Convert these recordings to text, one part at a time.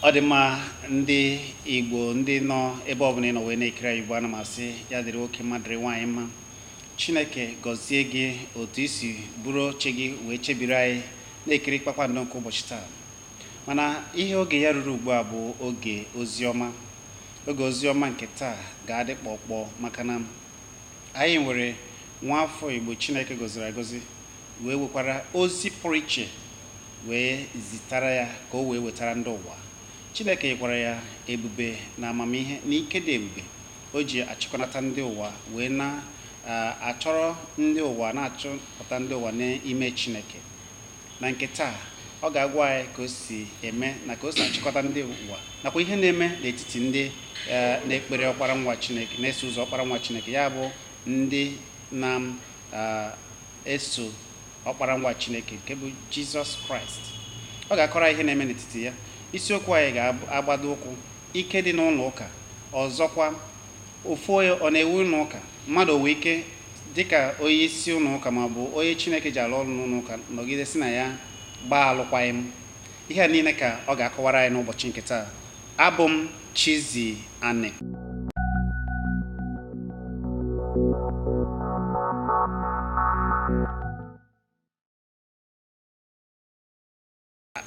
ọ dị mma ndị Igbo ndị nọ ebe ọbụla ị nọ wee na-ekiri Igbo ana m asị ya dịrị nwoke mma dịrị nwaanyị mma. Chineke gọzie gị otu isi bụrụ oche gị wee chebiri anyị na-ekiri Kpakpando nke ụbọchị taa. Mana ihe oge ya ruru ugbu a bụ oge oziọma. Oge oziọma nke taa ga-adị kpọkpọ maka na anyị nwere nwa afọ Igbo Chineke gọziri agọzi wee wekwara ozi pụrụ iche wee zitara ya ka o wee wetara ndị ụwa. Chineke nyekwara ya ebube na amamihe na ike dị ebube o ji achịkọnata ndị ụwa wee na-achọrọ ndị ụwa na-achọpụta ndị ụwa n'ime Chineke. Na nke taa ọ ga-agwa anyị ka o si eme na ka o si achịkọta ndị ụwa nakwa ihe na-eme n'etiti ndị na-ekpere ọkpara nwa Chineke, na-eso ụzọ ọkpara nwa Chineke, ya bụ ndị na-eso ọkpara nwa Chineke nke bụ Jizọs Kraịst. Ọ ga-akọrọ ihe na-eme n'etiti ya. Isiokwu anyị ga-agbado ụkwụ ike dị n'ụlọ ụka. Ọzọkwa ofu onye ọ na-ewu ụlọ ụka, mmadụ onwe ike dịka onye isi ụlọ ụka ma ọ bụ onye Chineke ji alụ ọrụ n'ụlọ ụka nọgide si na ya gbaa alụkwaghịm. Ihe a niile ka ọ ga-akọwara anyị n'ụbọchị nke taa. Abụ m Chizzy Ani.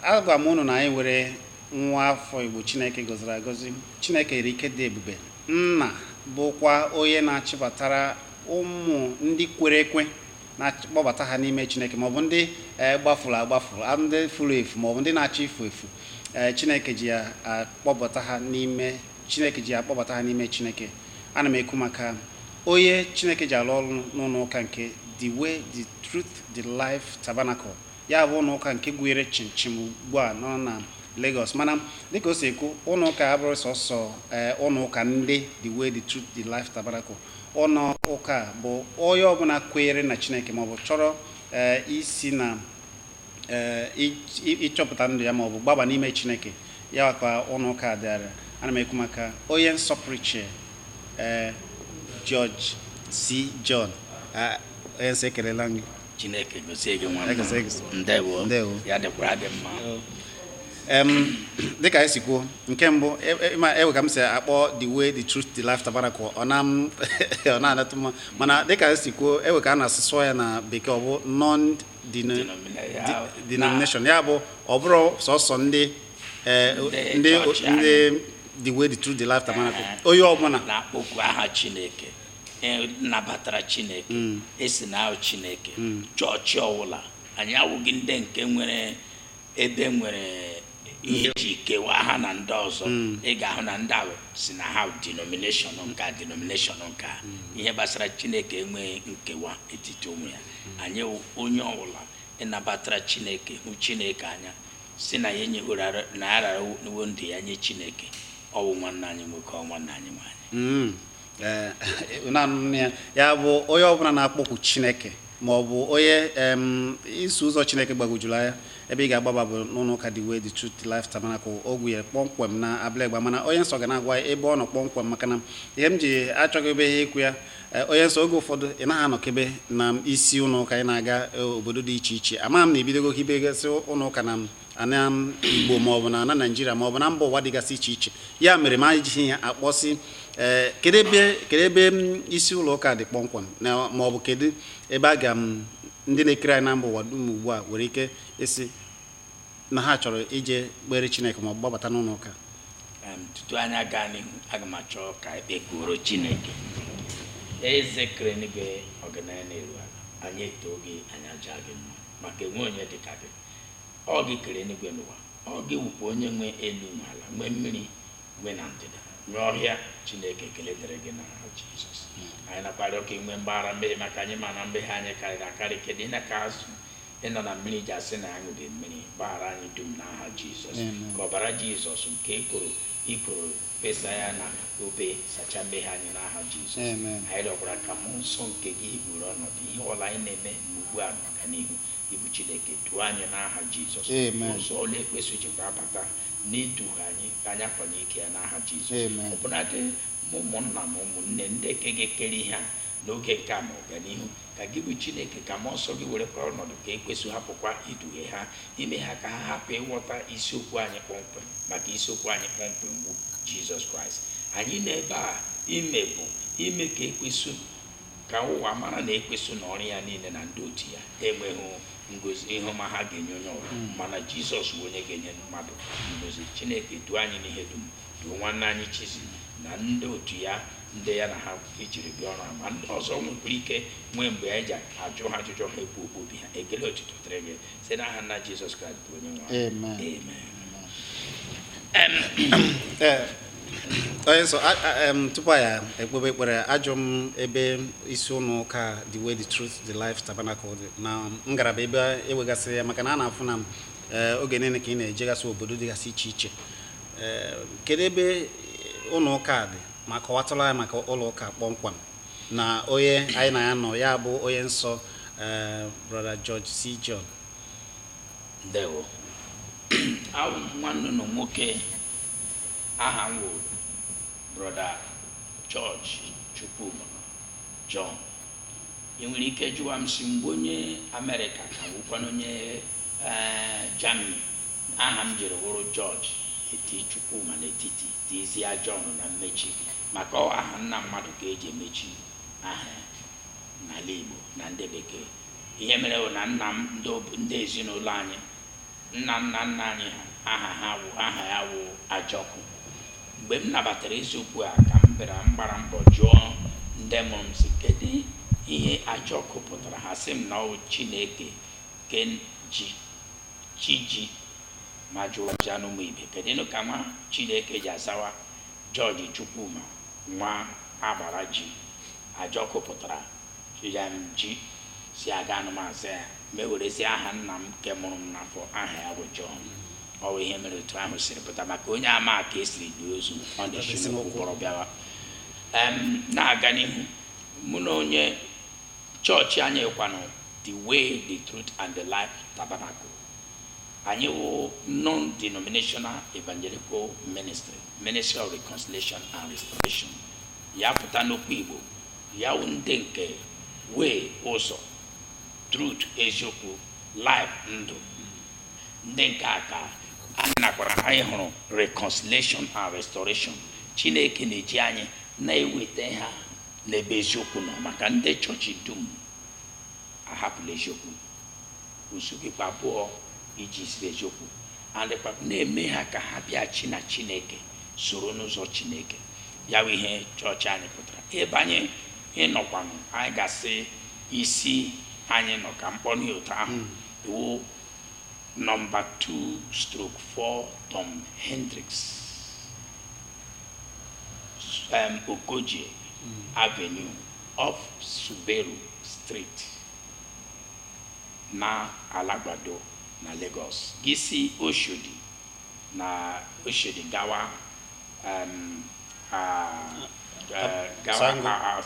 Agwa m unu na anyị nwere nwa afọ Igbo Chineke gọziri agọzi. Chineke nyere ike dị ebube. Nna bụkwa onye na-achịbatara ụmụ ndị kwere ekwe, na-akpọbata ha n'ime Chineke, maọbụ ndị gbafuru agbafu, ndị furu efu, maọbụ ndị na-achọ ifu efu. Chineke ji ya akpọbata ha n'ime Chineke. Ana m ekwu maka onye Chineke ji alụ ọrụ n'ụlọ ụka nke The Way, The Truth, The Life Tabernacle, ya bụ ụlọ ụka nke gwere chimchim ugbu a nọ na Lagos. Mana dịka o si ekwu, ụlọ ụka abụrụ sọsọ ụlọ ụka ndị The Way, The Truth, The Life Tabernacle. Ụlọ ụka bụ onye ọbụla kwenyere na Chineke maọbụ chọrọ isi na ịchọpụta ndụ ya maọbụ gbaba n'ime Chineke, ya ka ụlọ ụka dịara. Ana m ekwu maka onye nsọpụrụ iche George C. John. Onye nsọ ekelela gị. Chineke gozie gị nwa. Ndewo. Ya dịkwara gị mma. Dịka anyị si kwuo, nke mbụ ewe ka m si akpọ The Way, The Truth, The Life Tabernacle, ọ na-anatụ mma, mana dịka anyị si kwuo ewe ka a na-asụsụ ya na bekee, ọ bụ non-denomination, ya bụ ọ bụrụ sọsọ ndị The Way, The Truth, The Life Tabernacle. Onye ọbụla na-akpọkwu aha Chineke, nabatara Chineke, esi na ahụ Chineke, chọọchị ọwụla. Anyị awụghị ndị nke nwere ebe nwere iji kewa ha na ndị ọzọ. Ị ga-ahụ na ndị ahụ si na ha denomination nka. Ihe gbasara Chineke enweghị nkewa etiti ụmụ ya. Anyị onye ọbụla ịnabatara Chineke, hụ Chineke anya, si na ya nyewere na ya rara ndụ ya nye Chineke, ọ bụ nwanne anyị nwoke, ọ nwanne anyị nwaanyị. Ya bụ onye ọbụla na-akpọkwu Chineke ma ọ bụ onye iso ụzọ Chineke gbagwojuru anya, ebe ị ga-agbaba bụ n'ụlọ ụka The Way, The Truth, The Life Tabernacle. Ogwu ya kpọmkwem na Abelegba, mana onye nsọ ga na-agwa ebe ọ nọ kpọmkwem, maka na ihe m ji achọghị ebe ihe ikwu ya, onye nsọ oge ụfọdụ ị naghị anọkebe na isi ụlọ ụka, ị na-aga obodo dị iche iche. Ama m na ebidogo hibegasị ụlọ ụka na ana Igbo maọbụ na ana Naịjirịa maọbụ na mba ụwa dịgasị iche iche. Ya mere ma ji ya akpọsị kedu ebe isi ụlọ ụka dị kpọmkwem, maọbụ kedu ebe a ga ndị na-ekiri anyị na mba ụwa dum ugbu a nwere ike isi na ha chọrọ ije kpere Chineke maọbụ gbabata n'ụlọ ụka. Tutu anyị gaa n'ihu, aga m achọ ka ekpekuru Chineke. Eze kere n'igwe, ọganaya na-eru ala, anyị etoo gị, anyị aja gị mma, maka enwe onye dị ka gị. Ọ gị kere n'igwe n'ụwa, ọ gị wụkwa onye nwe elu na ala, nwee mmiri, nwee na ndịda, nwee ọhịa. Chineke ekele dịrị gị n'aha Jizọs. Anyị na-akparị ọka inwe mgbaghara mmehie, maka anyị ma na mmehie anyị karịrị akarị. Kedu ị na-ka azụ ịnọ na mmiri ji asị na anyị dị mmiri? Gbaghara anyị dum n'aha Jizọs. Ka ọbara Jizọs nke ikoro fesa ya na obe sacha mmehie anyị n'aha Jizọs. Anyị rịọkwara ka mmụọ nsọ nke gị buru ọnọdụ ihe ọla anyị na-eme ugbu a n'ọganihu. Ibu Chineke duo anyị n'aha Jizọs. Ụzọ ọla ekpeso jikwa abata n'iduga anyị ka anyị akwanye ike ya n'aha Jizọs. Ọbụnadị ụmụnna m ụmụnne ndị eke ga-ekere ihe a n'oge nke a ma ọganihu ka gị bụ Chineke ka mmụọ nsọ gị werekwa ọnọdụ ka ekwesị hapụkwa iduhie ha ime ha ka ha hapụ ịghọta isiokwu anyị kpọmkwem maka isiokwu anyị kpọmkwem bụ Jizọs Kraịst. Anyị n'ebe a ime ka ekwesị ka ụwa mara na ekwesị na ọrụ ya niile na ndị otu ya enweghị ngozi ihe ọma ha ga-enye onye ọbụla, mana Jizọs bụ onye ga-enye mmadụ ngozi. Chineke duo anyị n'ihe dum, duo nwanne anyị Chizi na ndị otu ya ndị ya na ha ijiri bịa ọrụ, ma ndị ọzọ nwekwara ike nwee mgbe anyị ji ajụ ha ajụjụ ha ekwu okwu obi ha. Ekele otuto dịrị gị site n'aha nna Jizọs Kraịst bụ onye nwe anyị. Onye nsọ tupu ya ekpebe ekpere, ajụ m ebe isi ụlọ ụka The Way, The Truth, The Life Tabernacle dị na ngalaba ebe ewegasịrị ya, maka na a na-afụ na oge niile ka ị na-ejegasị obodo dịgasị iche iche. Kedu ebe ụlọ ụka dị ma kọwatụla ya maka ụlọ ụka kpọmkwem na onye anyị na ya nọ ya bụ onye nsọ Brother George C. John? Ndewo. Awụ nwanne na nwoke aha m bụ Brother George Chukwuma John. Ị nwere ike jụwa m si mgbe onye Amerịka ka bụkwa onye Germany, aha m jiri wụrụ George eti Chukwuma n'etiti tizie John na mmechi, maka aha nna mmadụ ka eji emechi aha n'ala Igbo na ndị bekee. Ihe mere bụ na nna m ndị ezinụlọ anyị, nna anyị aha ya wụ Ajọkụ. Mgbe m nabatara eziokwu a ka m bịara gbara mbọ jụọ ndị mụrụ m si kedu ihe Ajọkụ pụtara. Ha sị m na ọ Chineke Chiji ma jụọ janụmụ ibe. Kedu ka nwa Chineke ji azawa George Chukwuma nwa agbara ji? Ajọkụ pụtara ya ji si aga anụmanụ ya mewerezi aha nna m nke mụrụ m n'afọ, aha ya bụ John. Ọ bụ ihe mere otu ahụ siri pụta maka onye ama ka esiri dị ozu ọ dị kpọrọ bịawa. Na-aga n'ihu, mụ na onye chọọchị anyị kwanụ The Way, The Truth and The Life Tabernacle. Anyị wụ non-denominational evangelical ministry of reconciliation and restoration. Ya pụta n'okwu Igbo, ya wụ ndị nke way, ụzọ, truth eziokwu, life ndụ. Ndị nke aka anyị nakwara anyị hụrụ reconciliation and restoration. Chineke na-eji anyị na-eweta ha n'ebe eziokwu nọ, maka ndị chọọchị dum ahapụla eziokwu, usogekwa abụọ iji siri eziokwu, andịkwa na-eme ha ka ha bịachi na Chineke, soro n'ụzọ Chineke. Ya bụ ihe chọọchị anyị pụtara. Ebe anyị ịnọkwanụ, anyị gasị isi anyị nọ ka mkpọnụ otu ahụ iwu nọmba 2/4 Tom Hendricks Okoje Avenue off Suberu Street na Alagbado na Lagos. Gisi Oshodi na Oshodi gawa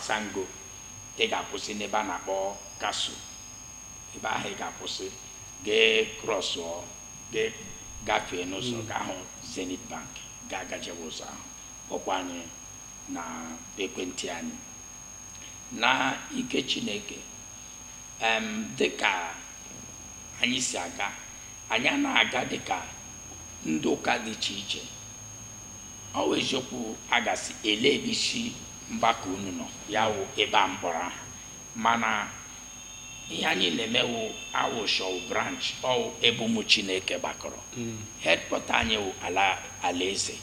Sango, ị ga-akwụsị n'ebe a na-akpọ Kasu. Ebe ahụ ị ga-akwụsị gee krọsụọ gee gafee n'ụzọ ga-ahụ Zenith Bank, ga-agajewe ụzọ ahụ. Ọkwa anyị na ekwentị anyị na ike Chineke. Dịka anyị si aga, anyị na-aga dịka ndị ụka dị iche iche. Ọ bụ eziokwu agasị ele ebe isi mgbakọ unu nọ, ya wụ ebe a mkpọrọ aha, mana ihe anyị na-emewu awụshọ branch ọ ebe ụmụ Chineke gbakọrọ. Headquarter anyị wụ alaeze.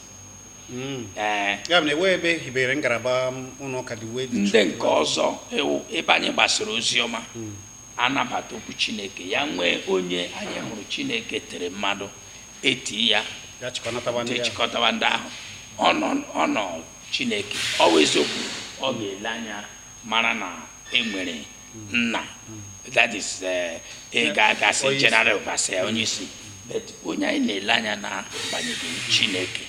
Ya bụ na ewe ebe hibere ngalaba ụlọ ụka The Way, The Truth. Ndị nke ọzọ ewu ebe anyị gbasara ozi ọma, anabata okwu Chineke, ya nwee onye anyị hụrụ Chineke tere mmadụ eti ya chịkọtawa ndị ahụ ọ nọ Chineke. Ọ bụ eziokwu ọ ga-ele anya mara na enwere nna, that is ga-agasị general overseer onye isi, but onye anyị na-ele anya na banyere Chineke,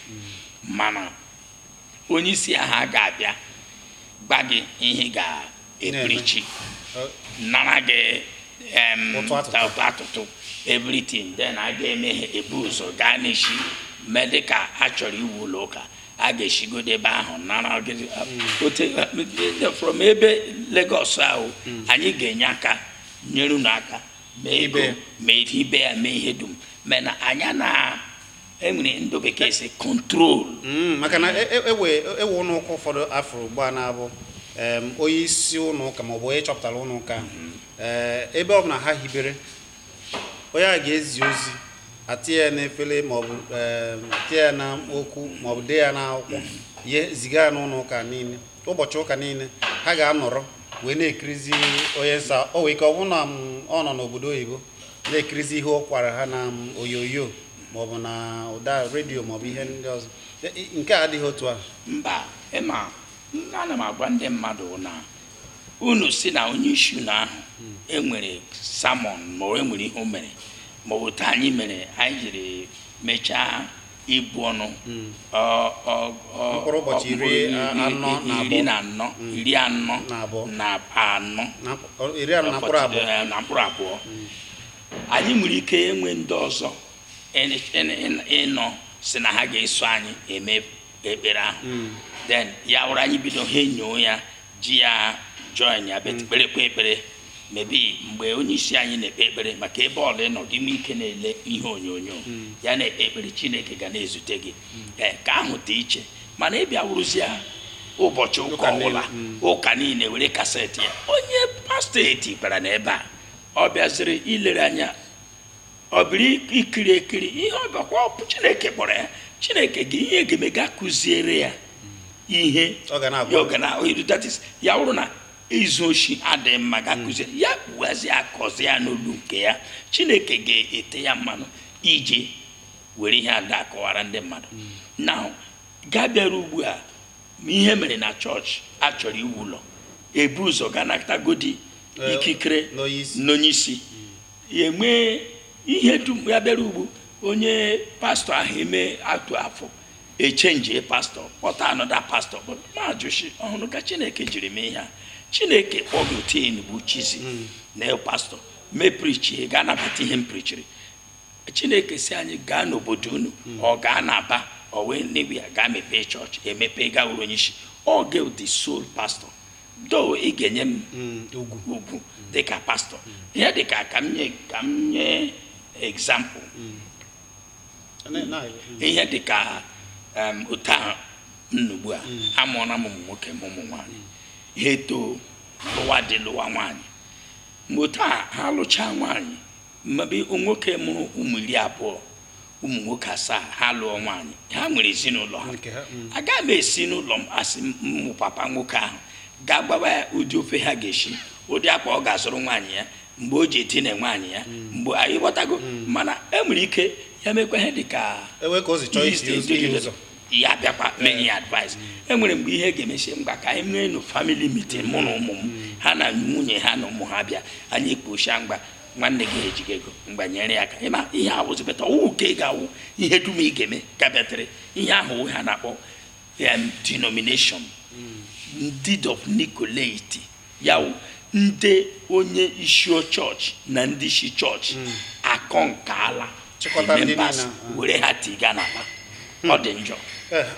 mana onye isi aha ga-abịa gba gị ihe ga-eprichi, nara gị atụtụ everything, then a ga-eme ebu ụzọ gaa n'isi mee dịka a chọrọ iwu ụlọ ụka. a ga-eshigodo ebe ahụ nara from ebe Lagos ahụ anyị ga-enye aka nyere unu aka mee ego mee ibe ya mee ihe dum mana anya na enwere ndị bekee si control maka na ewe ụlọ ụka ụfọdụ afọ ugbu a na-abụ onye isi ụlọ ụka ma ọ bụ onye chọpụtara ụlọ ụka ebe ọ bụla ha hibere onye a ga-ezi ozi atie ya n'efere ma ọ bụ tie ya na okwu ma ọ bụ dee ya n'akwụkwọ ihe ziga ya n'ụlọ ụka niile ụbọchị ụka niile ha ga-anọrọ wee na-ekirizi onye nsọ o wee ike ọ bụ na ọ nọ n'obodo oyibo na-ekirizi ihe ọ kwara ha na oyoyo ma ọ bụ na ụda redio ma ọ bụ ihe ndị ọzọ nke a adịghị otu ahụ mba ịma ana m agwa ndị mmadụ na unu si na onye isi unu ahụ enwere sermon ma o nwere ihe o mere ma ọ bụ taa anyị mere anyị jiri mechaa ibu ọnụ mkpụrụ ụbọchị iri anọ na mkpụrụ abụọ anyị nwere ike enwe ndị ọzọ ịnọ si na ha ga-eso anyị eme ekpere ahụ then ya wụrụ anyị bido ha enyo ya ji ya join ya kperekwa ekpere mebi mgbe onye isi anyị na-ekpe ekpere maka ebe ọla ịnọ gị ime ike na-ele ihe onyonyo ya na-ekpe ekpere Chineke ga na-ezute gị ka ahụ dị iche mana ịbịa wụrụzie ụbọchị ụka ọbụla ụka niile were kaseti ya onye pastọ etikpara n'ebe a ọ bịaziri ilere anya ọ biri ikiri ekiri ihe ọbịakwa Chineke kpọrọ ya Chineke gị ihe ga-emega kụziere ya ihe ya wụrụ na izu oshi adịghị mma ga-akụziere ya kpughazi akọzi ya n'olu nke ya Chineke ga-ete ya mmanụ ije were ihe ada akọwara ndị mmadụ na ga-abịara ugbu a ihe mere na chọọchị achọrọ iwu ụlọ ebu ụzọ ga natagodi ikikere n'onye isi enwe ihe dum ya bịara ugbu onye pastọ ahụ eme atụ afọ echenji pastọ kpọta anọda pastọ ma jụshi ọhụrụ ka Chineke jiri mee ihe Chineke kpọgotin bụ chizi na pastọ mee prichi ga anabata ihe m prichiri Chineke si anyị gaa n'obodo unu ọ gaa n'Aba ọ wee n'ewe ya gaa mepee chọọchị emepe ga ụlọ onye isi ọ ga the sole pastọ do ị ga-enye m ugwu dịka pastọ ihe dịka ka m nye example ihe dịka otu ahụ nnugbu a amụọna m ụmụ nwoke ma ụmụ nwaanyị ha eto lụwa dị lụwa nwaanyị mgbe otu a ha lụchaa nwaanyị mgbe nwoke mụrụ ụmụ 20 ụmụ nwoke 7 ha lụọ nwaanyị ha nwere ezinụlọ ha agaghị m esi n'ụlọ m asị mmụ papa nwoke ahụ ga-agbawa ya ụdị ofe ha ga-esi ụdị akwa ọ ga-azụrụ nwaanyị ya mgbe o ji etinye nwaanyị ya mgbe anyị ghọtago mana enwere ike ya mekwa ihe dịka ya bịakwa menye ya advice enwere mgbe ihe ga-emesi mgba ka anyị nwee nụ family meeting mụ na ụmụ m ha na nwunye ha na ụmụ ha bịa anyị ekpocha mgba nwanne gị ejighị ego mgbanyere ya aka ịma ihe awụzibeta ọwụ ka ị ga-awụ ihe dum ị ga-eme ka bịatere ihe ahụ ha na-akpọ denomination deed of Nicolate ya ndị onye isi chọọchị na ndị isi chọọchị akọ nke ala members were ha tiga n'ala ọ dị njọ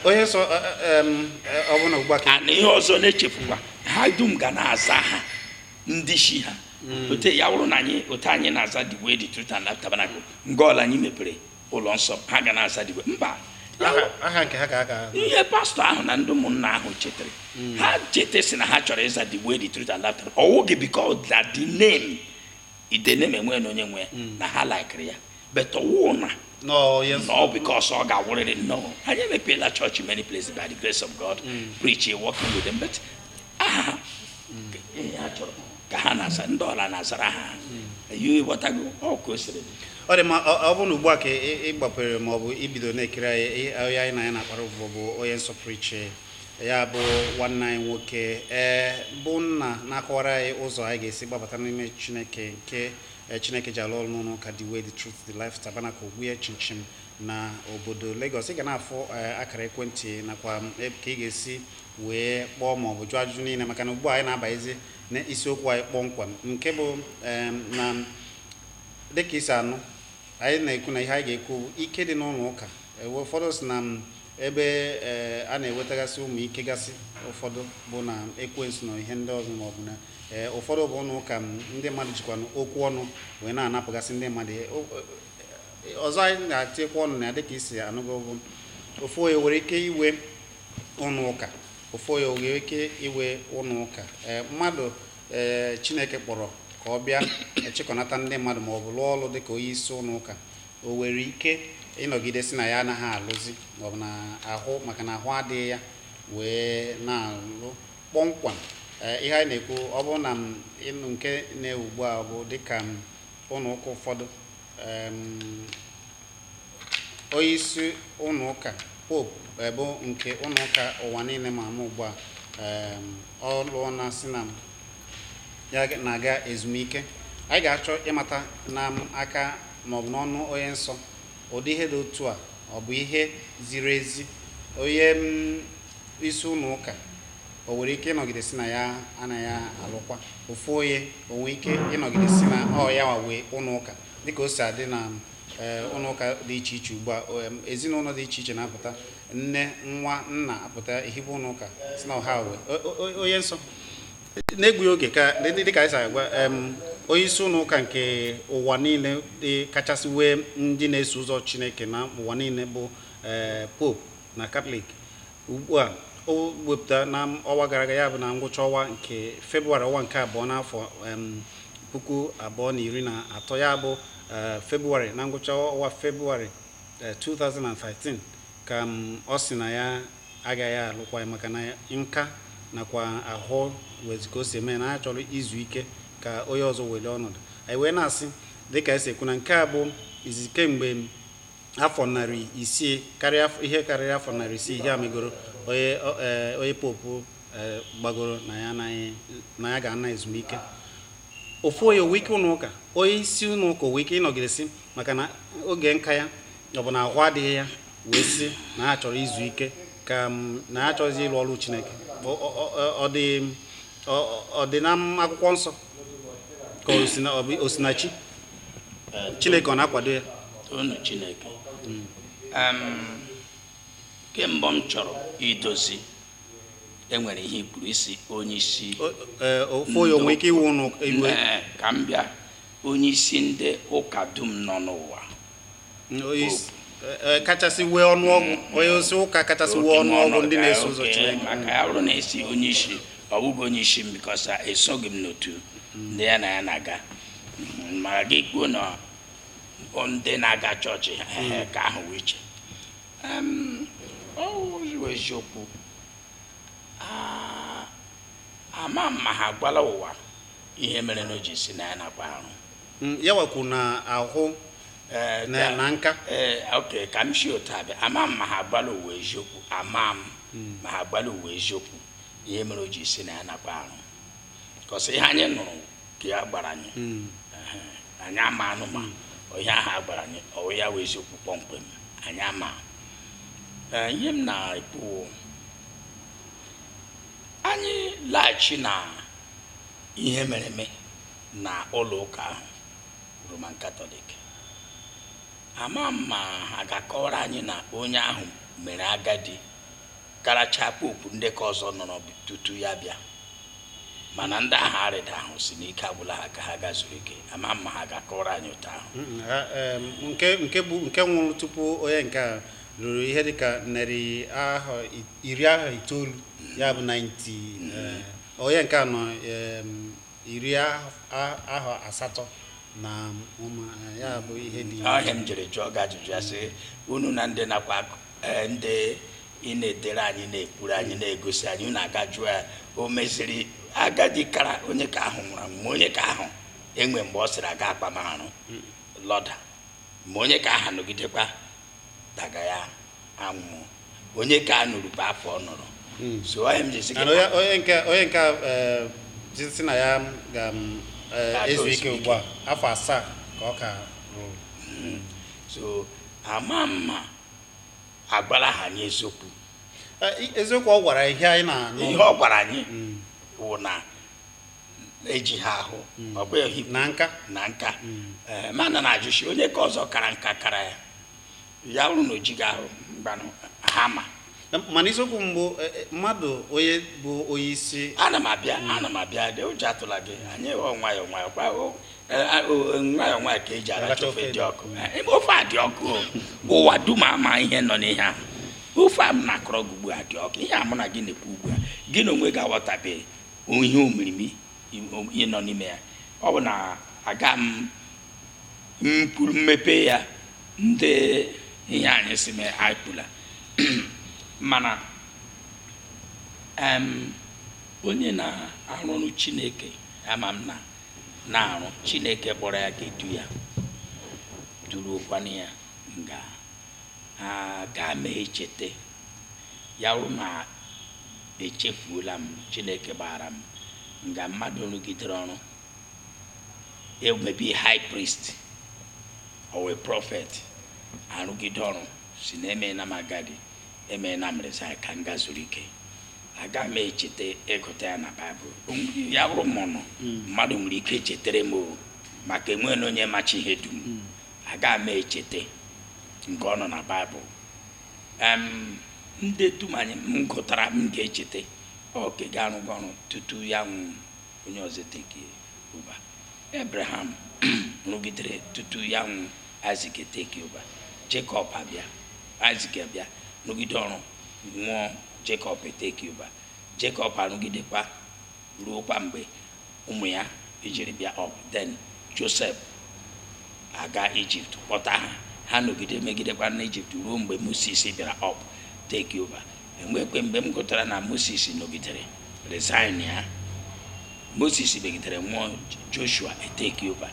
onye so ọ bụ na ugbu a na ihe ọzọ na-echefukwa ha dum ga na-aza ha ndị isi ha otu ya wụrụ na anyị na-aza the way, the truth and life tabernacle ngọọla anyị mepere ụlọ nsọ ha ga na-aza the way mba aha nke ha ka ihe pastọ ahụ na ndị ụmụnna ahụ chetara ha sị na ha chọrọ ịza the way, the truth and life tabernacle ọwụghị because that the name enwe na onye nwe na ha likere ya but ọwụ na no because ọ ga-awụrịrị no anyị emepeela church in many places by the grace of God preaching working with them but aha ha chọrọ ka ha na-aza ndị ọla na-azara ha wọtago ọkụ osiri ọ dị ma ọ bụ na ugbu a ka ị gbapere ma ọ bụ ibido na-ekiri anyị anyị na ya na-akpara bụ onye nsọ preacher ya bụ nwanne anyị nwoke bụ nna na-akọwara anyị ụzọ anyị ga-esi gbabata n'ime Chineke nke Chineke ji alụ ọrụ n'ụlọ ụka the way, the truth, the life tabernacle Ogbuye Chinchin na obodo Lagos ị ga na-afụ akara ekwentị nakwa ka ị ga-esi wee kpọọ ma ọ bụ jụọ ajụjụ niile maka na ugbu a anyị na-abanyezi na isiokwu anyị kpọmkwem nke bụ na dịka isi anụ anyị na-ekwu na ihe anyị ga-ekwu ike dị n'ụlọ ụka ụfọdụ si na ebe a na-ewetagasị ụmụ ike gasị ụfọdụ bụ na ekwensu na ihe ndị ọzọ maọbụ na ụfọdụ bụ ụnụ ụka ndị mmadụ jikwa okwu ọnụ wee na-anapụgasị ndị mmadụ ọzọ anyị ga-atikwa ọnụ na ya dịka isi anụgo bụ ofu onye nwere ike iwe ụnụ ụka ofu onye nwere ike iwe ụnụ ụka mmadụ Chineke kpọrọ ka ọ bịa echịkọnata ndị mmadụ maọbụ lụọ ọrụ dịka onye isi ụnụ ụka o nwere ike ịnọgide si na ya anaghị alụzi maọbụ na ahụ maka na ahụ adịghị ya wee na-alụ kpọmkwam ihe anyị na-ekwu ọ bụ na ịnụ nke na-ewu ugbu a bụ dịka ụnụ ụka ụfọdụ onye isi ụnụ ụka pope bụ nke ụnụ ụka ụwa niile ma ama ugbu a ọ lụọ na si na ya na-aga ezumike anyị ga-achọ ịmata n'aka maọbụ n'ọnụ onye nsọ ụdị ihe dị otu a ọ bụ ihe ziri ezi onye isi ụlọ ụka o nwere ike ịnọgide si na ya anaghị alụkwa ofu onye o nwere ike ịnọgide si na ọ ya wee ụlọ ụka dịka o si adị na ụlọ ụka dị iche iche ugbu a ezinụlọ dị iche iche na-apụta nne nwa nna apụta ehibe ụlọ ụka si na ọha wee onye nsọ na-egbughị oge ka dịka anyị si agwa onye isi ụlọ ụka nke ụwa niile dị kachasị wee ndị na-eso ụzọ Chineke na ụwa niile bụ pope na katọlik ugbu a o wepụta na ọnwa gara aga ya bụ na ngwụcha ọnwa nke Febụwarị ọnwa nke abụọ n'afọ 2013 ya bụ Febụwarị na ngwụcha ọnwa Febụwarị 2015 ka ọ sị na ya agaghị alụkwa ya maka na nka nakwa ahụ wezika o si eme na ya chọrọ izu ike ka onye ọzọ were ọnọdụ anyị wee na-asị dịka esi ekwu na nke a bụ izizi kemgbe afọ 600 ihe karịrị afọ 600 ihe a megoro onye popu gbagoro na ya ga-ana ezumike ofu onye onwe ike ụlọ ụka onye isi ụlọ ụka onwe ike ịnọgidesi maka na oge nka ya ọ bụ na ahụ adịghị ya wee sị na ha chọrọ izu ike ka na ha chọrọzi ịlụ ọrụ Chineke ọ dị na akwụkwọ nsọ ka osinachi Chineke ọ na-akwado ya unu Chineke kemgbe m chọrọ idozi enwere ihe ikpuru isi onye isi ofu onye onwe ike iwu ụnụ iwe ka m bịa onye isi ndị ụka dum nọ n'ụwa kachasị wee ọnụọgụ onye osi ụka kachasị wee ọnụọgụ ndị na-eso ụzọ Chineke maka ya bụrụ na esi onye isi ọ bụghị onye isi m bikọsa esoghị m n'otu ndị ya na ya na-aga mara gị kwuo na ndị na-aga chọọchị ka ahụ wee iche ọ eziokwu ama ma ha gwala ụwa ihe mere na o ji si na ya nakwa ahụ ya wakwu na ahụ na nka oke ka m si otu abịa ama m ma ha gwala ụwa eziokwu ama m ma ha gwala ụwa eziokwu ihe mere o ji si na ya nakwa ahụ kọsị ihe anyị nụrụ ka ya gbara anyị anyị ama anụma ihe ahụ a gbara anyị ọwụ ya wee eziokwu kpọmkwem anyị ama ihe m na-ekwu anyị laghachi na ihe mere eme na ụlọ ụka ahụ Roman Catholic ama ma ha ga-akọwara anyị na onye ahụ mere agadi karacha popu ndị ka ọzọ nọrọ tutu ya bịa mana ndị ahụ arịda ahụ si n'ike agwụla ha ka ha gazuru ike ama ma ha ga-akọwara anyị ụtọ ahụ nke nwụrụ tupu onye nke a ruru ihe dịka 19 ya bụ 90 onye nke a nọ 80 na ya bụ ihe dị ọhịa m jere jụọ ga ajụjụ ya sị unu na ndị nakwa ndị ị na-edere anyị na-ekwuru anyị na-egosi anyị unu aga jụọ ya o meziri agadi kara onye ka ahụ nwụrụ anwụ ma onye ka ahụ enwe mgbe ọ sịrị aga akpamarụ lọda ma onye ka aha nọgidekwa daga ya anwụ onye ka a nụrụkwa afọ ọ nụrụ so ọhịa m jesi onye nke si na ya ga-ezu ike ugbu a afọ 7 ka ọ ka rụrụ so ama mma agbara ha anyị eziokwu ọ gwara ihe anyị na-anụ ihe ọ gwara anyị wụ na eji ha ahụ ọ bụghị na nka mana na-ajụsi onye ka ọzọ kara nka kara ya ya bụrụ na o jighị ahụ mgbanụ ha ma mana isiokwu mbụ mmadụ onye bụ onye isi ana m abịa dị ụjọ atụla gị anyị nwayọọ nwayọọ ka eji aracha ofe dị ọkụ ofe a dị ọkụ ụwa dum ama ihe nọ n'ihe ahụ ofe a m na-akọrọ gị ugbu a dị ọkụ ihe a mụ na gị na-ekwu ugbu a gị na onwe gị aghọtabeghị ihe omirimi ihe nọ n'ime ya ọ bụ na aga m mpụrụ mmepe ya ndị ihe anyị si mee aịpụla mana onye na-arụ ọrụ Chineke ama m na-arụ Chineke kpọrọ ya ga-edu ya duru ụkwanụ ya nga aga m echete ya wụrụ ma echefuola m Chineke gbara m nga mmadụ rụgidere ọrụ maybe high priest or a prophet arụgide ọrụ si na eme na m agadi eme na mresa ka nga zuru ike aga m echete ịgụta ya na Baịbụl ya bụrụ mụnụ mmadụ nwere ike echetere m maka enwe na onye machi ihe dum aga m echete nke ọ nọ na Baịbụl ndị dum anyị m gụtara m ga-echete oke ga-arụgo ọrụ tutu ya nwụ onye ọzọ teke ụba Abraham rụgidere tutu ya nwụ Isaac teke ụba Jacob abịa Isaac abịa rụgide ọrụ nwụọ Jacob eteke ụba Jacob arụgidekwa ruokwa mgbe ụmụ ya ejiri bịa then Joseph aga Egypt kpọta ha nọgide megidekwa na Egypt ruo mgbe Moses bịara take over enwekwe mgbe m gụtara na Moses nọgidere resign ya Moses megidere nwụọ Joshua take over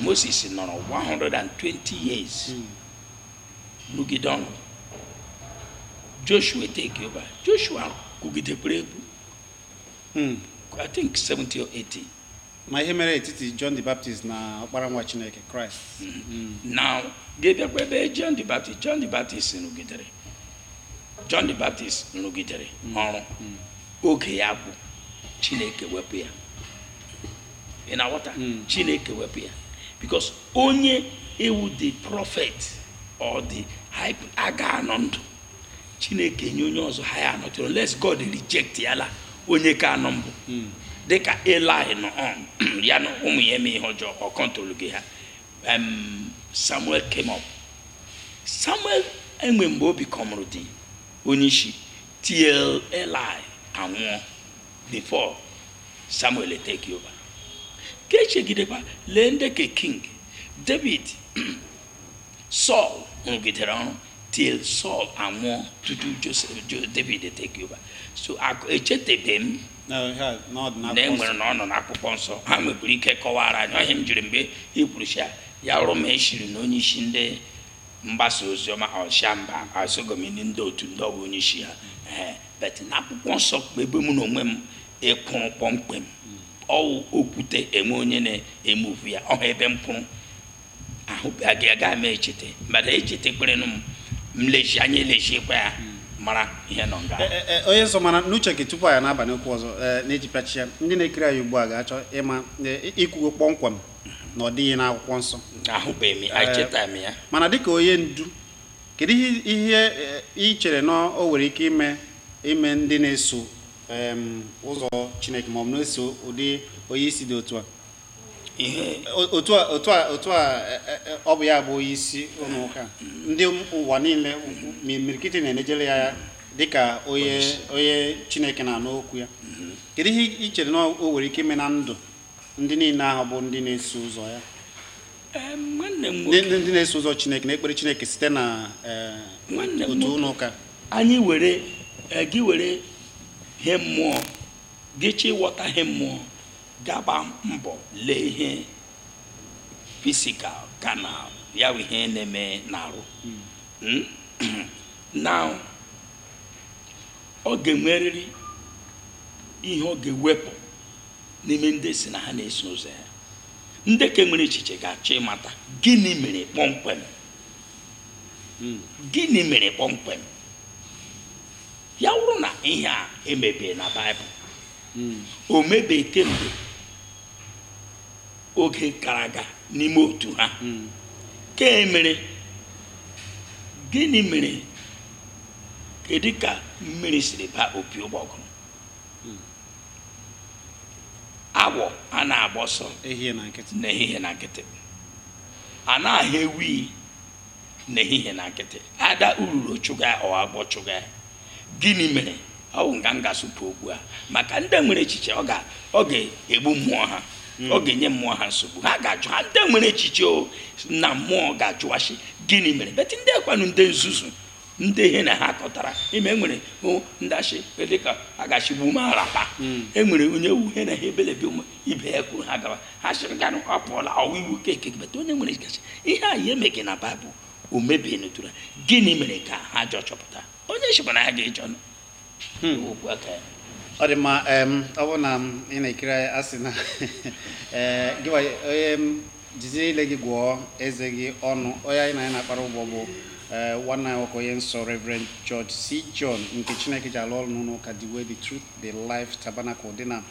Moses nọrọ 120 years nọgide ọrụ Joshua take over Joshua kwugidekwara egwu I think 70 or 80 ma ihe mere etiti John the Baptist na ọkpara nwa Chineke Christ now ga-ebịakwa ebe John the Baptist nọgidere John the Baptist nọgidere ọrụ oge ya bụ Chineke wepụ ya ị na-aghọta Chineke wepụ ya because onye ewu the prophet or the high aga anọ ndụ Chineke nye onye ọzọ ha ya anọtụrụ unless God reject ya la onye ka anọ mbụ dịka Eli nọ ya na ụmụ ya eme ihe ọjọọ ọ kọntrol gị ha Samuel came up Samuel enwe mgbe o becomere dị onye isi till Eli anwụọ before Samuel take over ka echegidekwa lee ndị ke king David Saul rụgidere ọrụ till Saul anwụọ tutu David take over so echetebe m na enwere na ọ nọ n'akwụkwọ nsọ ha nwekwara ike kọwara anyị ọhịa m jiri mgbe ikwurusha ya ọrụ ma eshiri na onye isi ndị mgbasa ozi ọma ọshamba asogomini ndị otu ndị ọbụ onye isi ha bet n'akwụkwọ nsọ ebe mụ na onwe m ekwuru kpọmkwem ọwụ okwute enwe onye na-eme ofu ya ọha ebe m kwuru ahụ aga m echete mmadụ echetekwerenụ m leji anya elejiekwa ya mara ihe nọ nga onye nsọ mana n'uche gị tupu anyị na-abanye okwu ọzọ na-ejipịachi ya ndị na-ekiri anyị ugbu a ga-achọ ịma ikwugo kpọmkwem na ọ dịghị n'akwụkwọ nsọ ahụbeghị m echeta m ya mana dịka onye ndu kedu ihe ị chere na o nwere ike ime ndị na-eso ụzọ Chineke ma ọ bụ na-eso ụdị onye isi dị otu a otu a ọ bụ ya bụ onye isi ụlọ ụka ndị ụwa niile mirikiti na-enejere ya dịka onye Chineke na-anụ okwu ya kedu ihe ị chere na o nwere ike ime na ndụ ndị niile ahụ bụ ndị na-eso ụzọ ya ndị na-eso ụzọ Chineke na-ekpere Chineke site na otu ụlọ ụka anyị gị were ihe mmụọ gị chi ịghọta ihe mmụọ gaba mbọ lee ihe fisikal ka na ya bụ ihe na-eme n'arụ na ọ ga-enwerịrị ihe ọ ga-ewepụ n'ime ndị si na ha na-eso ụzọ ya ndị ka nwere echiche ga-achọ ịmata gịnị mere kpọmkwem ya wụrụ na ihe a emebie na Baịbụl o mebie kemgbe oge gara aga n'ime otu ha ka emere gịnị mere kedu ka mmiri siri ba opi ụgbọgụrụ awọ a na-agba ọsọ ehihie na nkịtị n'ehihie na nkịtị a na-ahụ ewi n'ehihie na nkịtị ada ururu chụga ọ agbọ chụga gịnị mere ọ bụ nga ngasụpụ okwu a maka ndị nwere echiche ọ ga-egbu mmụọ ha ọ ga-enye mmụọ ha nsogbu ha ga-ajụ ha ndị nwere echiche na mmụọ ga-ajụwachi gịnị mere bet ndị ekwanụ ndị nzuzu ndị ihe na ha kọtara ime enwere ndachi dịka a ga-achịgbu ume arapa enwere onye uhe na ha ebelebe ụmụ ibe ya kwuru ha gaba ha sịrị ganụ ọ pụọla ọwa iwu keke bet onye nwere gasị ihe a ihe emege na baịbụl o mebie n'otura gịnị mere ka ha jọ chọpụta onye chịkwa na ya ga-eje ọnụ okwu aka ya ọ dị mma ọ bụ na ị na-ekiri anyị asị na gịwa onye jizie ile gị gwọọ eze gị ọnụ onye anyị na ya na-akpara ụgbọ bụ nwanne anyị nwoke onye nsọ Reverend George C. John nke Chineke ji alụ ọrụ n'ụlọ ụka The Way, The Truth, The Life Tabernacle dị na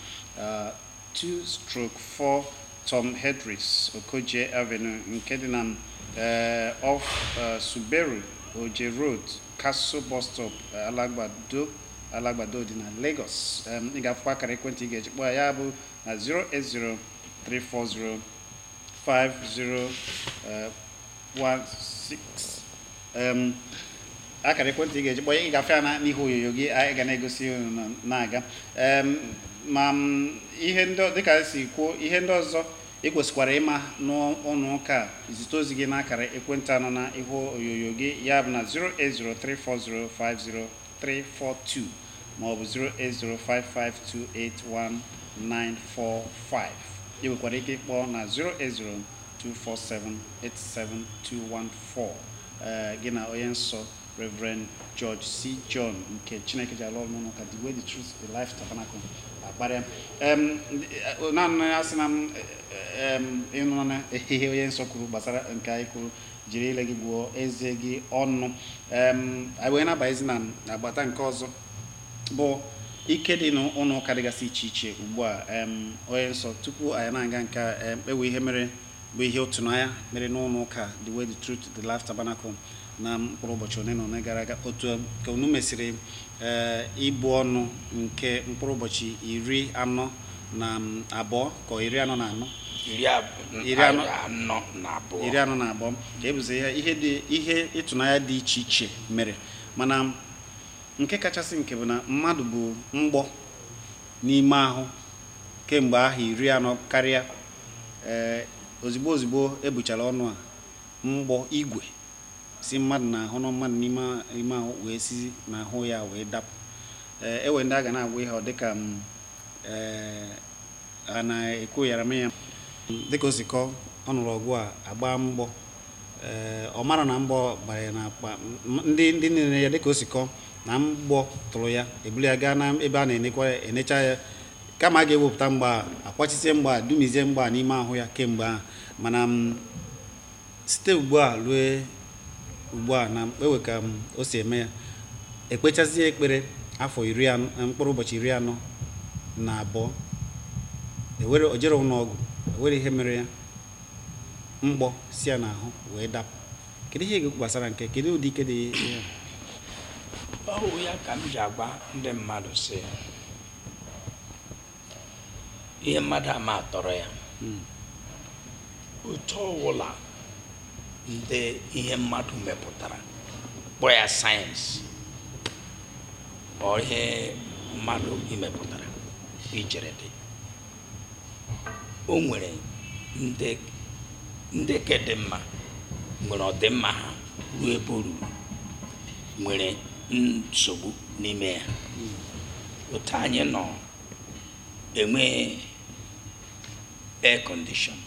2/4 Tom Hedris Okoje Avenue nke dị na off Suberu Oje Road Castle Bus Stop Alagbado dị na Lagos. Ị ga-afụkwa akara ekwentị ị ga-eji kpọọ ya bụ na 08034050116. Akara ekwentị ị ga-eji kpọọ ya ị ga-afụ ya n'ihu onyonyo gị anyị ga na-egosi na-aga ma ihe ndị dịka si kwuo ihe ndị ọzọ ị kwesịkwara ịma n'ọnụ ụka zite ozi gị n'akara ekwentị anọ na ihu onyonyo gị ya bụ na 08034050342 maọbụ 08055281945. ị nwekwara ike ịkpọ na 08024787214 gị na onye nsọ Reverend George C. John nke Chineke ji alụ ọrụ n'ụlọ ụka The Way, The Truth, The Life Tabernacle akparịa naanị ya sị na ịnụ na ihe onye nsọ kwuru gbasara nke anyị kwuru jiri ile gị gwuo eze gị ọnụ anyị wee na-abaghịzi na agbata nke ọzọ bụ ike dị n'ụlọ ụka dịgasị iche iche ugbu a onye nsọ tupu anyị na-aga nke ewe ihe mere bụ ihe otu n'anya mere n'ụlọ ụka The Way, The Truth, The Life Tabernacle na mkpụrụ ụbọchị one na one gara aga otu ka unu mesịrị ibu ọnụ nke mkpụrụ ụbọchị 42 ka 44 42 ka ebuzi ihe ịtụnanya dị iche iche mere mana nke kachasị nke bụ na mmadụ bụ mgbọ n'ime ahụ kemgbe ahụ 40 karịa ozigbo ebuchara ọnụ a mgbọ igwe si mmadụ na-ahụ na mmadụ n'ime ahụ wee si n'ahụ ya wee dapụ ewe ndị a ga na-agwa ihe ọ dịka a na-ekwu yarama ya dịka o si kọọ ọ nụrụ ọgụ a agba mgbọ ọ mara na mgbọ gbara ya n'akpa ndị niile ya dịka o si kọọ na mgbọ tụrụ ya ebuli ya gaa na ebe a na-enecha ya kama a ga-ewepụta mgba akwachisie mgba dumizie mgba n'ime ahụ ya kemgbe ahụ mana site ugbu a ruo ugbu a na ewe ka o si eme ya ekpechazie ekpere afọ mkpụrụ ụbọchị 42 ewere ojere n'ọgwụ ewere ihe mere ya mgbọ si ya n'ahụ wee dapụ kedu ihe gbasara nke kedu ụdị ike dị ya ọ ya ka m ji agwa ndị mmadụ sị ihe mmadụ ama atọrọ ya otu ọwụla ndị ihe mmadụ mepụtara kpọọ ya sayensị ọ ihe mmadụ imepụtara ijere dị o nwere ndị ke dị mma nwere ọdịmma ha ruo ebe o ruru nwere nsogbu n'ime ya otu anyị nọ enwe air condition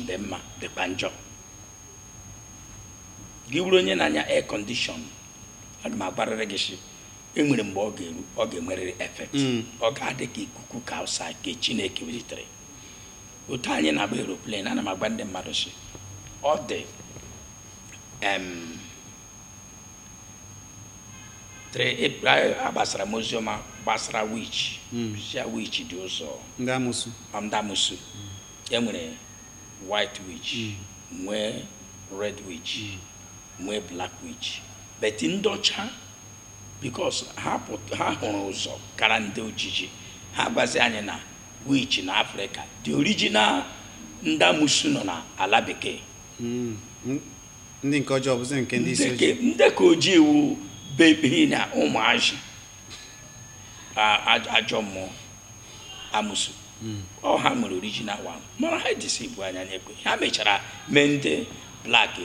dị mma dịkwa njọ gị bụrụ onye na-anya air condition aga m agbarịrị gị si enwere mgbe ọ ga-eru ọ ga-enwerịrị effect ọ ga-adị ka ikuku ka outside ka Chineke welitere otu anyị na-agba aeroplane ana m agba ndị mmadụ si ọ dị agbasara m oziọma gbasara witch dị ụzọ ndị amụsụ enwere white witch nwee red witch nwee black witch but ndị ọcha because ha hụrụ ụzọ kara ndị ojiji ha gwazi anyị na witch na Africa the original ndamusu nọ na ala bekee ndị nke ọjọọ bụzi nke ndị isi ojii ndị ka ojii iwu bebi na ụmụazị ajọ mmụọ amusu ọ ha nwere original one mana ha deceive anya n'ekwe ha mechara mee ndị black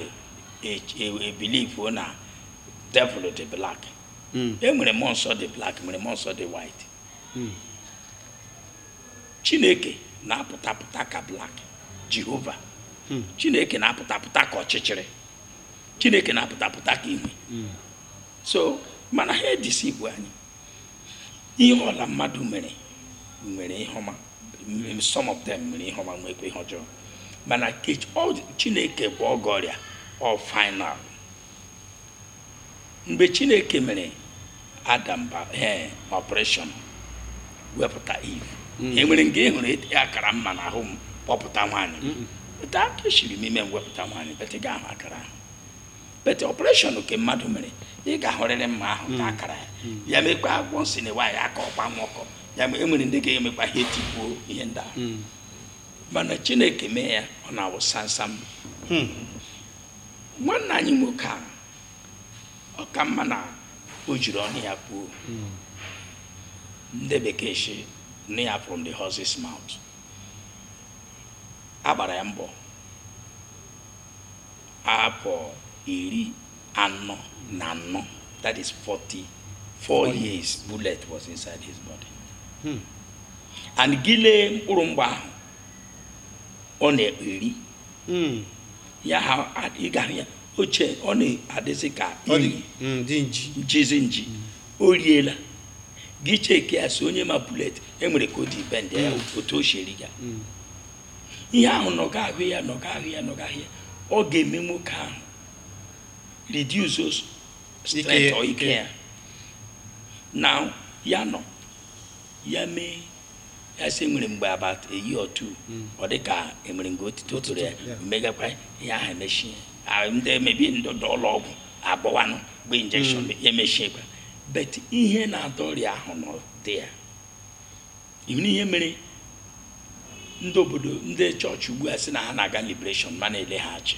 believe na devil dị black enwere mmụọ nsọ dị black nwere mmụọ nsọ dị white Chineke na-apụtapụta ka black Jehova Chineke na-apụtapụta ka ọchịchịrị Chineke na-apụtapụta ka ihe so mana ha deceive anyị ihe ọla mmadụ nwere ihe ọma some of them nwere ihe ọma nwekwa ihe ọjọọ mana Chineke bụ ọgọrịa ọ final mgbe Chineke mere Adam operation wepụta Eve enwere nke ịhụrụ akara mma na ahụ m kpọpụta nwaanyị pụta aka shiri m ime wepụta nwaanyị bete ga ahụ akara ahụ bete operation nke mmadụ mere ị ga-ahụrịrị mma ahụ ka akara ya mekwa agwọ nsị na nwaanyị aka ọkpa nwọkọ ya enwere ndị ga-emekwa ihe tipuo ihe ndị ahụ mana Chineke mee ya ọ na-awụ samsam nwanne anyị nwoke a ọ ka mma na o jiri ọnụ ya kwuo ndị bekee shi nne ya from the horse's mouth agbara ya mbọ afọ 44 that is 44 years bullet was inside his body and gile mkpụrụ mgbe ahụ ọ na-eri ya ha ịga ya oche ọ na-adịzi ka nji o riela gị cheke ya si onye ma bullet enwere ka o dị bend ya otu o sheri ya ihe ahụ nọga ahụ ya ọ ga-eme nwoke ahụ reduce strength or ike ya now ya nọ ya mee ya si nwere mgbe about a year or two ọ dị ka enwere ngo otito tụrụ ya megakwa ya ahụ emechie ndị mebi ndị ụlọ ọgwụ abụwanụ gbe injection ya emechiekwa but ihe na-adọrịa ahụ nọ dị ya ihe mere ndị obodo ndị chọọchị ugbu a sị na ha na-aga liberation mana eleghachi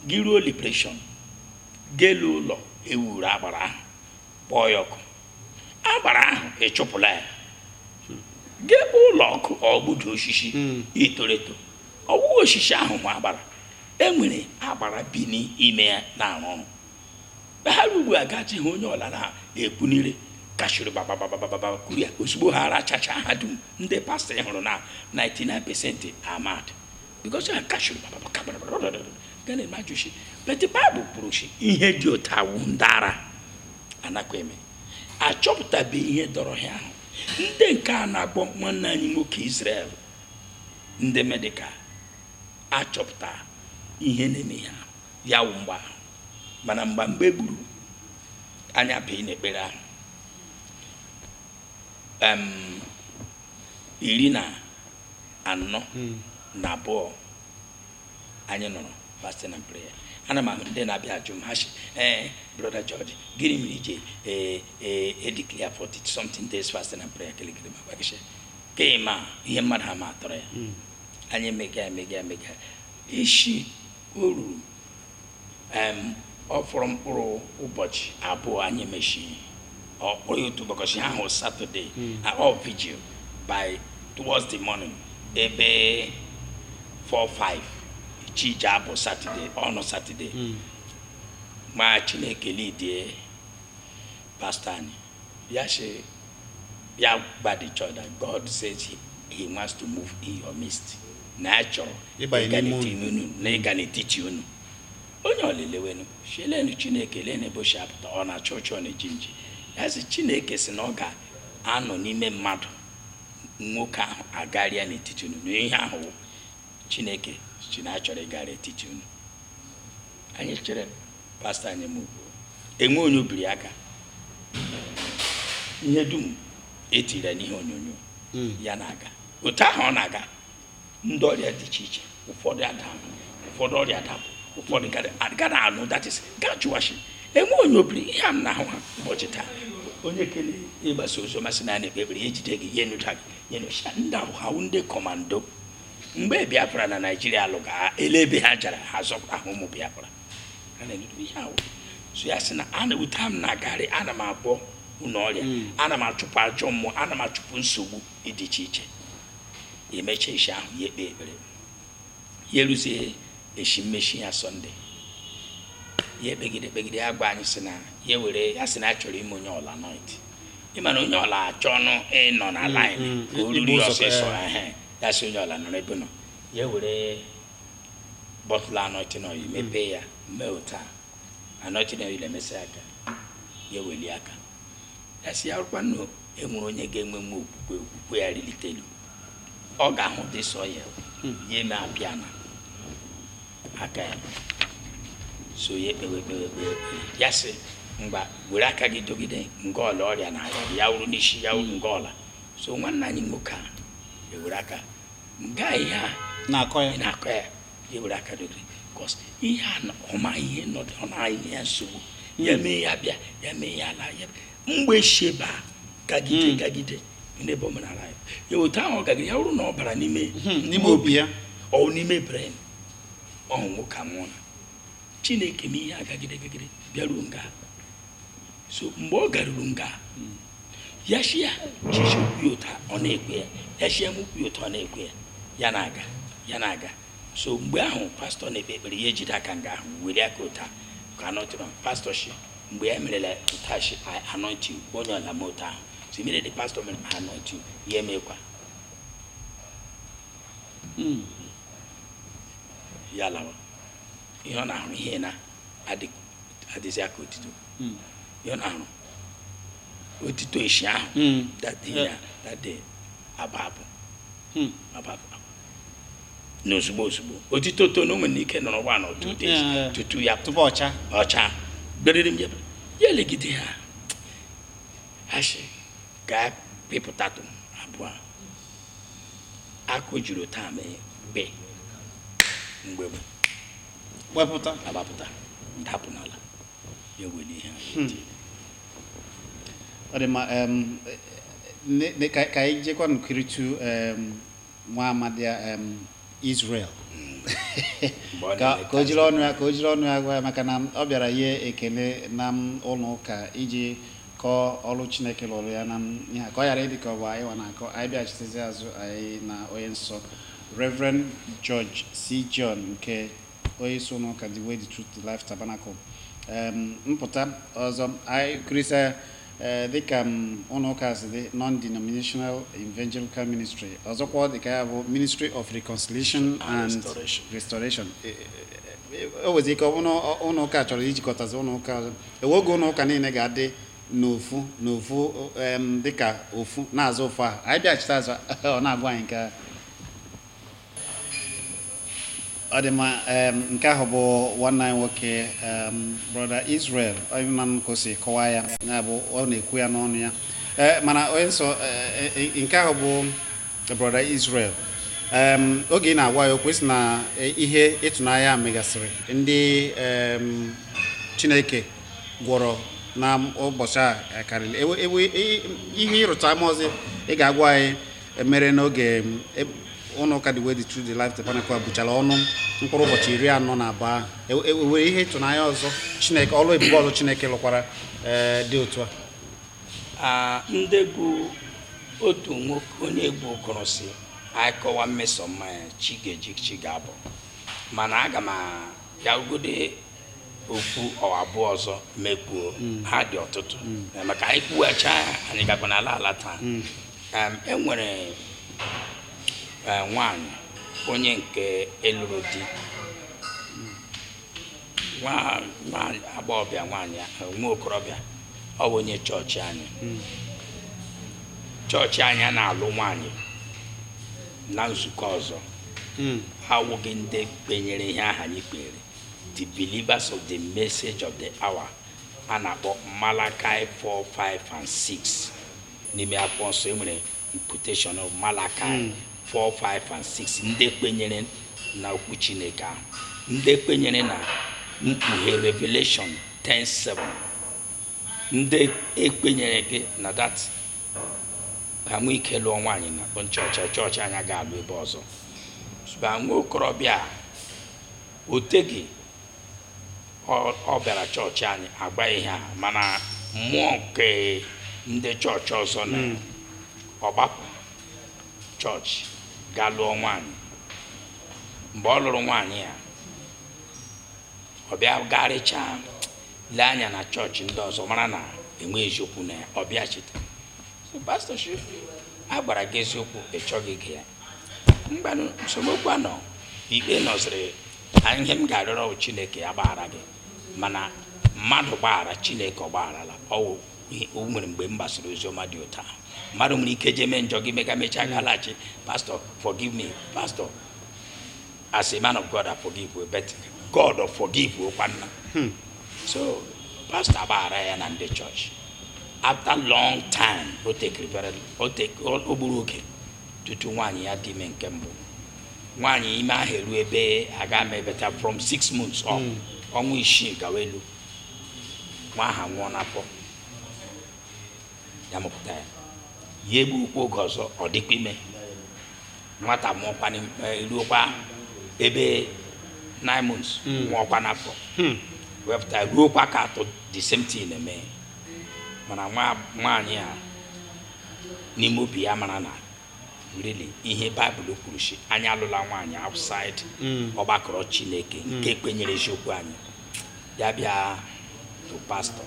gị ruo liberation gelu ụlọ ewuru agbara ahụ kpọọ ya ọkụ agbara ahụ echụpụla ya gebe ụlọ ọkụ ọgbudu osisi itoreto ọgwụgwụ osisi ahụ ma agbara enwere agbara bi n'ime ya na-arụ ọrụ ha ugbu a gachi ha onye ọla na-ekwunire kashiri bababababa kuria ozugbo ha arachacha ha dum ndị pastọ hụrụ na 99% amad because ha kashiri bababababa gana majushi but the Bible kwuru shi ihe dị otu awụ ndara anakwa eme achọpụtabe ihe dọrọ ha ahụ ndị nke a na-akpọ nwanne anyị nwoke Israel ndị medikal achọpụta ihe na-eme ha ya wụ mgbe ahụ mana mgbe gburu anya pee n'ekpere ahụ 14 anyị nọrọ fasting and prayer ana m ndị na-abịa ajụ m ha shi brother George gịnị mere ije declare 40 something days fasting and prayer kelegide ma gbagishe kema ihe mmadụ ha ma atọrọ ya anyị emega ishi o ruru ọ fọrọ mkpụrụ ụbọchị abụọ anyị mechie ọkpụrụ otu ụbọchị ahụ Saturday all vigil by towards the morning ebe 4-5 chija abụ Saturday ọnụ Saturday ma Chineke lidie pastor anyị ya gba the church that God says he wants to move in your midst na chọrọ ịga n'etiti unu onye olilewenu shelenu Chineke lene boshi apụta ọ na chọọchị ọ na-eji nji ya sị Chineke sị na ọ ga-anọ n'ime mmadụ nwoke ahụ agarịa n'etiti unu n'ihe ahụ Chineke si na achọrọ ịgara etiti unu anyị chere pastọ anyị m enwe onye obiri aka ihe dum etiri n'ihe onyonyo ya na-aga otu ahụ ọ na-aga ndị ọrịa dị iche iche ụfọdụ ọrịa adapụ ụfọdụ gada anụ that is gajuwashi enwe onye obiri ya m na-ahụ ha ụbọchị taa onye kele ịgbasa ozi ọma sị na na-ekpebiri ejide gị yenucha gị yenụcha ndị ahụ ha ndị kọmando mgbe Biafra na Naijiria lụga ele ebe ha jara ha zọpụta ha ụmụ Biafra ha na-enedu ihe ahụ so ya sị na ana ụta m na-agarị ana m abụọ ụlọ ọrịa ana m achụpụ ajọ mmụọ ana m achụpụ nsogbu dị iche iche emecha isi ahụ ya ekpe ekpere ya eruzie eshi mmechi ya Sọnde ya ekpegide ya gwa anyị sị na ya were ya sị na a chọrọ ime onye ọla anoint ịma na onye ọla achọ ọnụ ịnọ na line ka o ruru ọsịsọ ya sị onye ọla nọrọ ebe nọ ya were bọtụlụ anointing oil mepee ya mee ụta anointing oil emesịa aka ya weli aka ya sị ya rụkwa na enwere onye ga-enwe nwe okwukwe ya rilitelu ọ ga-ahụ dị sọ ya ya eme apịa na aka ya so ya ekpewe ya sị mgba were aka gị dogide ngọọla ọrịa na ya wuru n'isi ya wuru ngọọla so nwanne anyị nwoke a ewere aka nga ihe a na-akọ ya ya were aka dogide kọs ihe a ọma ihe ọ na-ahụ ya nsogbu ya mee ya bịa ya mee ya ala ya mgbe sheba gagide n'ebe omenala ya otu ahụ gagide ya wuru na ọ bara n'ime obi ya ọ n'ime brain ọhụ nwoke nwụrụ Chineke m ihe agagide bịaruo nga so mgbe ọ garuru nga ya shi ya chichi okwu ụta ọ na-ekwe ya shi ya mukwu ụta ọ na-ekwe ya na-aga so mgbe ahụ pastọ na-ekpe ekpere ya ejide aka nga ahụ were aka ụta ka anọtịrọ pastọ shi mgbe ya merela ụta shi anọnti onye ọla ma ụta ahụ so mere the pastor mere anọnti ya emekwa ya lawa ihe ọ na-ahụ ihe na-adịzi aka otito ihe ọ na-ahụ otito isi ahụ dade ababụ n'ozugbo otito to na o nwere ike nọrọ gwa n'otu tutu ya tupu ọcha gberere m ya legide ha hashi ga pịpụtatụ abụọ akụ juru taa mee be mgbe agbapụta ndapụ n'ala ya weli ihe ọ dị ma ka anyị jekwa nkiritu nwa amadi Israel ka o jiri ọnụ ya gwa ya maka na ọ bịara ihe ekele na ụlọ ụka iji kọọ ọrụ Chineke lụrụ ya na ihe ka ọ ghara ịdị ka ọ bụ anyị wa na-akọ anyị bịachitezi azụ anyị na onye nsọ Reverend George C. John nke onye isi ụlọ ụka The Way, the Truth, the Life Tabernacle mpụta ọzọ anyị kirisa dịka ụlọ ụka si dị non-denominational evangelical ministry ọzọkwa dịka ya bụ Ministry of Reconciliation and Restoration o wezi ike ụlọ ụka chọrọ ijikọtazi ụlọ ụka ọzọ ewoge ụlọ ụka niile ga-adị n'ofu dịka ofu na-azụ ofu ahụ anyị bịachita azụ ọ na-agwa anyị nke ọ dị ma nke ahụ bụ nwanne anyị nwoke brother Israel onye na nkosi kọwaa ya bụ ọ na-ekwu ya n'ọnụ ya mana onye nsọ nke ahụ bụ brother Israel oge ị na-agwa ya okwu sị na ihe ịtụnanya megasịrị ndị Chineke gwọrọ na ụbọchị a karịrị ihe ịrụta ama ọzọ ị ga-agwa anyị mere n'oge ụlọ ụka The Way, the Truth, the Life Tabernacle bụchara ọnụ mkpụrụ ụbọchị 42 ewere ihe ịtụnanya ọzọ Chineke ọlụ ebube ọzọ Chineke lụkwara dị otu a ndị bụ otu nwoke onye egwu kọrọ si anyị kọwa mmeso mmanya chi ga-eji chi ga-abụ mana aga m bịagode okwu abụọ ọzọ mekwuo ha dị ọtụtụ maka anyị kwughacha anyị gakwa n'ala taa enwere nwaanyị onye nke elụrụ di nwa agbọghọbịa nwaanyị nwa okorobịa ọ bụ onye chọọchị anyị na-alụ nwaanyị na nzukọ ọzọ ha wụghị ndị kpenyere ihe aha anyị kpenyere the believers of the message of the hour a na-akpọ Malachi 4, 5 and 6 n'ime akwụkwọ nsọ enwere imputation of Malachi 4, 5 and 6 ndị kwenyere na okwu Chineke ahụ ndị kwenyere na mkpughe revelation 10:7 ndị ekwenyere gị na that amụ ike lụọ nwaanyị na chọọchị anya ga-alụ ebe ọzọ sụba nwa okorobịa oteghị ọ bịara chọọchị anyị agba ihe a mana mmụọ nke ndị chọọchị ọzọ na ọgbapụ chọọchị ga lụọ nwaanyị mgbe ọ lụrụ nwaanyị ya ọ bịa garịcha lee anya na chọọchị ndị ọzọ mara na enwe eziokwu na ya ọ bịa cheta pastorship a gbara gị eziokwu ịchọghị ige ya mgbanụ nsogbu anọ ikpe nọziri ihe m ga-arịọrọ Chineke ya gbaghara gị mana mmadụ gbaghara Chineke ọ gbagharala o nwere mgbe m gbasara oziọma dị ụta mmadụ nwere ike je mee njọ gị mega mechaa galachi pastor forgive me pastor as a man of God I forgive you but God of forgive you kwanna so pastor gbaghara ya na ndị church after long time o gburu oge tutu nwaanyị ya dị ime nke mbụ nwaanyị ime ahụ eru ebe aga mebeta from 6 months ọnwa 6 gawa elu nwa ha nwụọ n'afọ ya mụpụta ya ya egbu ukwu oge ọzọ ọ dịkwa ime nwata mụọkwa eruokwa ebe 9 months nwụọkwa n'afọ wepụta ruokwa ka atọ the same thing eme mana nwaanyị a n'ime obi ya mara na really ihe Bible kwuru shi anyị alụla nwaanyị outside ọgbakọrọ Chineke nke kwenyere eziokwu anyị ya bịa to pastor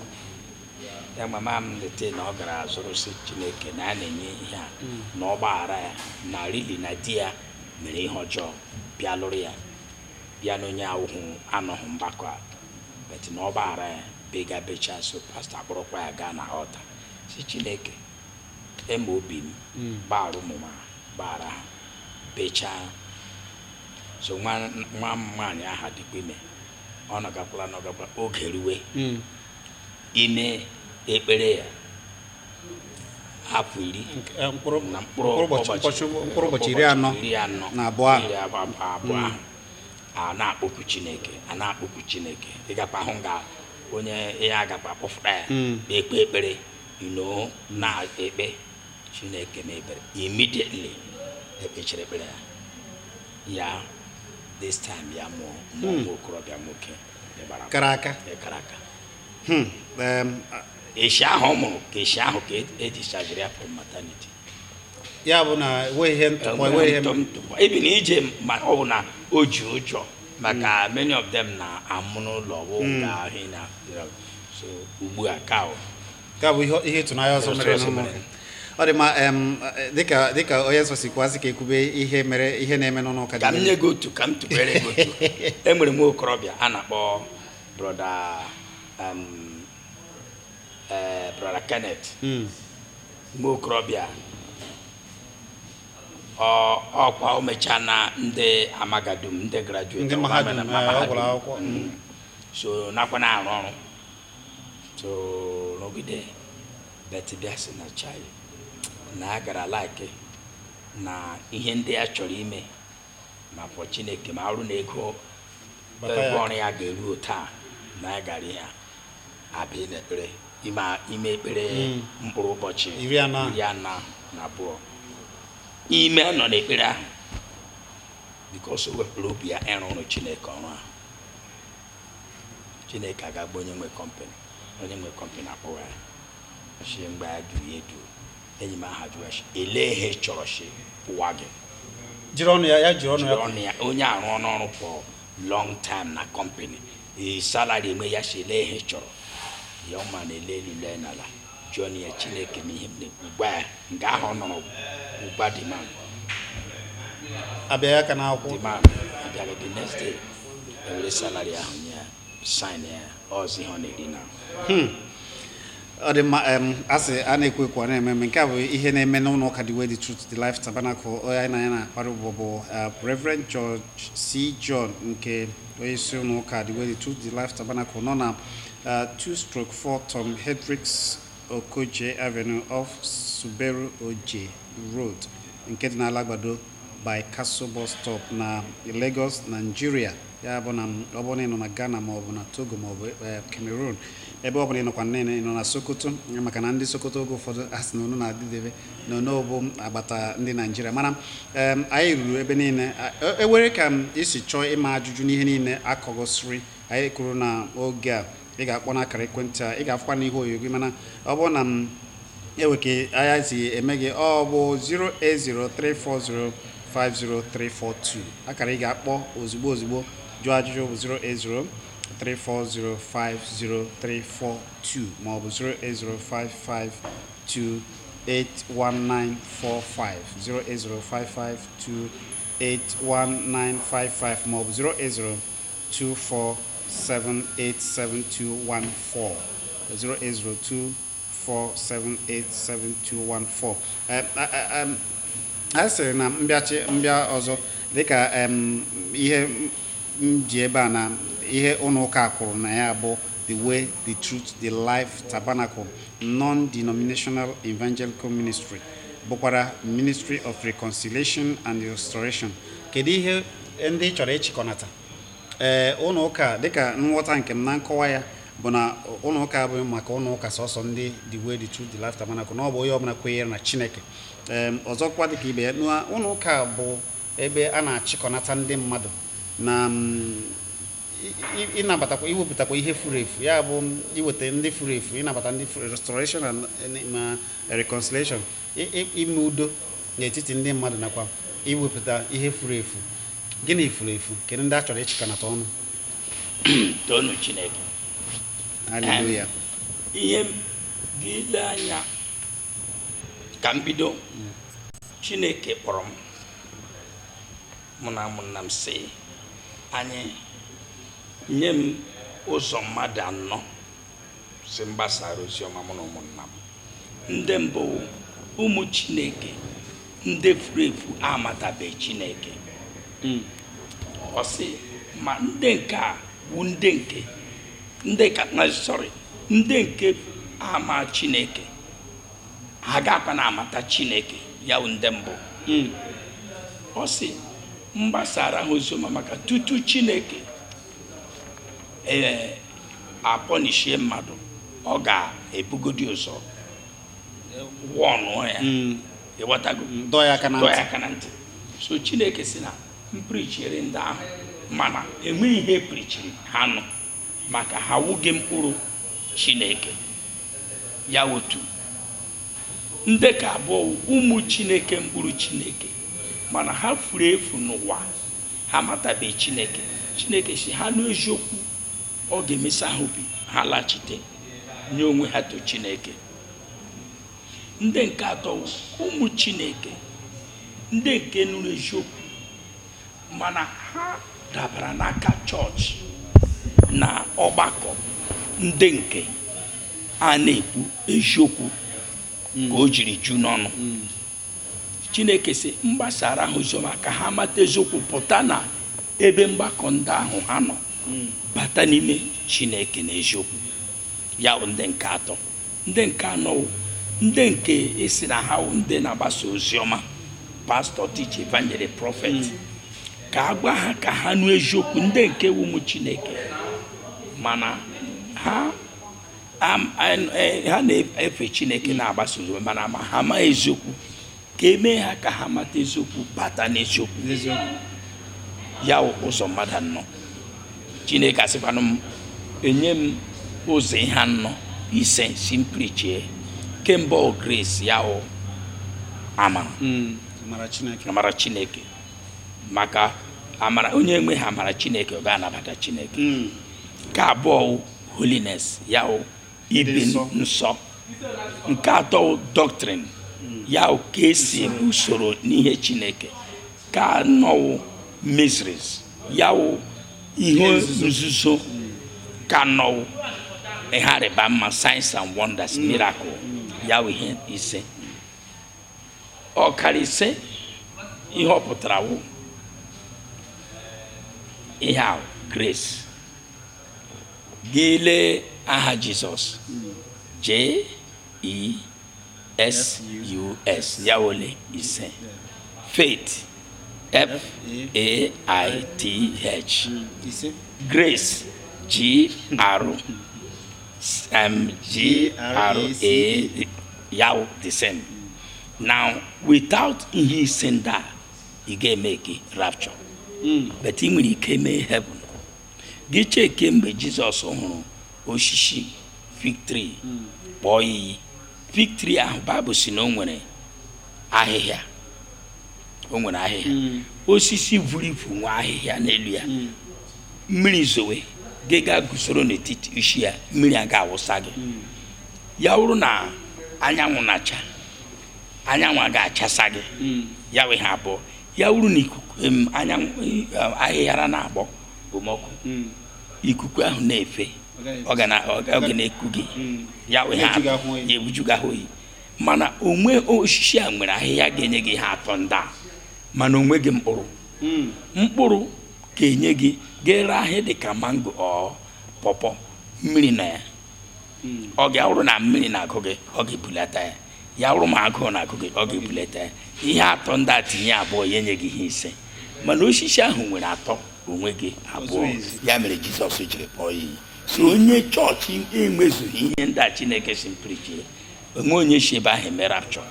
ya mama m lete na ọ gara zụrụ si Chineke na a na-enye ihe a na ọ gbaghara ya na really na di ya mere ihe ọjọọ bịa lụrụ ya bịa n'onye ahụhụ anọghị mgbakọ a but na ọ gbaghara ya bega becha so pastor akpọrọkwa ya gaa na altar si Chineke eme obi m gbaghara ụmụ m gbara becha so nwa nwaanyị aha dịkwa ime ọ nọgakwala oge ruwe ime ekpere ya hapụ iri na mkpụrụ ụbọchị 40 na abụọ a na-akpọku Chineke ịgakwa ahụ nga onye ya agakwa kpọfụta ya ekpe ekpere na-ekpe Chineke mebere immediately ekpechara ekpere ya this time ya mụọ okorobịa nwoke kara aka eshi ahụ mụrụ ka eshi ahụ ka edischargere ya from maternity ya bụ na ihe ntụpọ ebi na ije ma ọ bụ na o ji ụjọ maka many of them na-amụ n'ụlọ ahụ na so ugbu a ka bụ ihe ịtụnanya ọzọ mere n'ụlọ ọ dị ma dịka onye nsọsikwasị ka ekwube ihe na-eme n'ụlọ ụka ka m nye gị otu ka m tụbere gị otu enwere m okorobịa a na-akpọ brother Kenneth nwa okorobịa ọkwa o mechaa na ndị amagadum ndị graduate so nakwa na-arụ ọrụ so n'ogide betibịa si na chai na a gara like na ihe ndị ya chọrọ ime ma pọ Chineke ma ọrụ na ego ọrụ ya ga-eru taa na ya gara ya abịa n'ekpere ime ekpere mkpụrụ ụbọchị 42 ime nọ n'ekpere ahụ because o wepụrụ obi ya ịrụ ọrụ Chineke ọrụ ahụ Chineke agagba onye nwe kọmpanị akpọwa ya shi mgbe a duru edu enyi m aha jụrụ shi ele ihe chọrọ shi pụwa gị jiri ọnụ ya onye arụ ọrụ for long time na kọmpanị salary eme ya shi ele ihe chọrọ ya ọma na-ele elule n'ala jụọ ya Chineke ma ihe m na-ekwu gwa ya nke ahụ ọ nọrọ ụgba demand abịa ya ka na akwụ demand abịara the next day ewere salary ahụ ya sign ya ọzọ ihe ọ na-eri na ọ dị mma asị a na-ekwu ekwu na-eme nke a bụ ihe na-eme n'ụlọ ụka The Way, The Truth, The Life Tabernacle onye na ya na-akpara bụ Reverend George C. John nke onye isi ụlọ ụka The Way, The Truth, The Life Tabernacle nọ na 2/4 Tom Hendricks Okoje Avenue off Suberu Oje Road nke dị n'Alagbado by Castle bus stop na Lagos, Nigeria. Ya bụ na ọ bụrụ na ị nọ na Ghana ma ọ bụ na Togo ma ọ bụ Cameroon, ebe ọ bụla ị nọkwa ị nọ na Sokoto, maka na ndị Sokoto oge ụfọdụ asị na unu na-adịdebe na n'obo agbata ndị Nigeria. Mana anyị ruru ebe niile ewere ka isi chọọ ịma ajụjụ n'ihe niile akọgosiri anyị kwuru na oge a ị ga-akpọ n'akara ekwentị a ị ga-afụkwa n'ihe oyo gị, mana ọ bụrụ na eweke anya si eme gị ọ bụ 08034050342 akara ị ga-akpọ ozugbo jụọ ajụjụ bụ 08034050342 ma ọ bụ 08055281945 08055281955 ma ọ bụ 08024787214 08024787214. A sịrị na mbịa ọzọ dịka ihe ji ebe a na ihe ụlọ ụka kwuru na ya bụ The Way, the Truth, the Life Tabernacle Non-Denominational Evangelical Ministry bụkwara Ministry of Reconciliation and Restoration. Kedu ihe ndị chọrọ ịchịkọnata ụlọ ụka dịka nghọta nke m na nkọwa ya bụ na ụlọ ụka bụ maka ụlọ ụka sọsọ ndị The Way, the Truth, the Life Tabernacle na ọ bụ onye ọbụla kwenyere na Chineke. Ọzọkwa dịka ibe ya ụlọ ụka bụ ebe a na-achịkọnata ndị mmadụ na ịnabatakwa iwepụtakwa ihe furu efu, ya bụ iweta ndị furu efu, ịnabata ndị restoration and reconciliation, ime udo n'etiti ndị mmadụ nakwa iwepụta ihe furu efu. Gịnị furu efu? Kedu ndị a chọrọ ịchịkọnata ọnụ? Tonu Chineke. Hallelujah. Ihe gile anya ka mbido Chineke kpọrọ mụ na ụmụnna m sị anyị nye m ụzọ mmadụ anọ si mgbasara oziọma mụ na ụmụnna m. Ndị mbụ ụmụ Chineke ndị furu efu amatabeghị Chineke. Ọ sị ma ndị nke a bụ ndị nke ama Chineke ha ga-akwa na amata Chineke, ya bụ ndị mbụ. Ọ sị mgbasara ha oziọma maka tutu Chineke apọnishie mmadụ ọ ga-ebugodi ụzọ wọnụ ya ịghọtago dọọ ya aka na ntị. So Chineke si na mprichiri ndị ahụ mana enweghị ihe prichiri ha nụ maka ha wụghị mkpụrụ Chineke. Ya otu ndị ka abụọ ụmụ Chineke mkpụrụ Chineke mana ha furu efu n'ụwa, ha matabeghị Chineke. Chineke si ha n'eziokwu ọ ga-emesa ha obi ha lachite nye onwe ha to Chineke. Ndị nke atọ ụmụ Chineke ndị nke nụrụ eziokwu mana ha dabara n'aka chọọchị na ọgbakọ ndị nke a na-ekwu eziokwu ka o jiri ju n'ọnụ. Chineke sị mgbasara ha oziọma ka ha mata eziokwu pụta na ebe mgbakọ ndị ahụ ha nọ bata n'ime Chineke na eziokwu. Ya bụ ndị nke atọ. Ndị nke anọ ndị nke esi na ha ndị na-agbasa oziọma, pastor, teacher, evangelist, prophet, ka agwa ha ka ha nụ eziokwu. Ndị nke ụmụ Chineke mana ha na-efe Chineke na-agbasa oziọma mana ma ha ma eziokwu, ka eme ha ka ha mata eziokwu bata n'eziokwu. Ya ụzọ mmadụ anọ. Chineke asịkwanụ m enye m ụzọ ihe anọ ise simply chee kemgbe grace ya amara Chineke maka amara onye nwe ha amara Chineke ọ ga-anabata Chineke. Nke abụọ holiness ya ibi nsọ. Nke atọ doctrine ya ka esi usoro n'ihe Chineke. Ka anọ mysteries ya ihe nzuzo. Ka anọ ịgharịba mma signs and wonders miracle ya ihe ise. Ọ karịsị ihe ọ pụtara ihe grace. Gile aha Jizọs JESUS ya ole ise. Faith F-A-I-T-H. Grace, G-R-A, Yahoo, the same. Now, without he saying that, he can make it rapture. But when he came in heaven, get check him by Jesus on Oshishi, fig tree, boy, fig tree, and Bible si no one. Ahịhịa o nwere ahịhịa osisi vuru ifu nwa ahịhịa n'elu ya mmiri zowe ga gusoro n'etiti isi ya mmiri a ga-awụsa gị ya wụrụ na anyanwụ na-acha anyanwụ ga-achasa gị ya wee ha abụọ ya wụrụ na ikuku anyanwụ ahịhịa na-agbọ omọkụ ikuku ahụ na-efe ọ ga na-eku gị ya wee ha ya ebujuga ha oyi mana onwe osisi a nwere ahịhịa ga-enye gị ha atọ ndị a mana onwe gị mkpụrụ ga-enye gị ga-ere ahịa dị ka mango ọ pọpọ mmiri na ya ọ ga-awụrụ na mmiri na-agụ gị ọ ga-ebulata ya ya wụrụ ma agụụ na-agụ gị ọ ga-ebulata ya ihe atọ ndị a tinye abụọ ya enye gị ihe ise mana osisi ahụ nwere atọ onwe gị abụọ ya mere Jizọs jiri kpọọ iyi so onye chọọchị enwezughị ihe ndị a Chineke si mprichie onwe onye si ebe ahụ eme rapture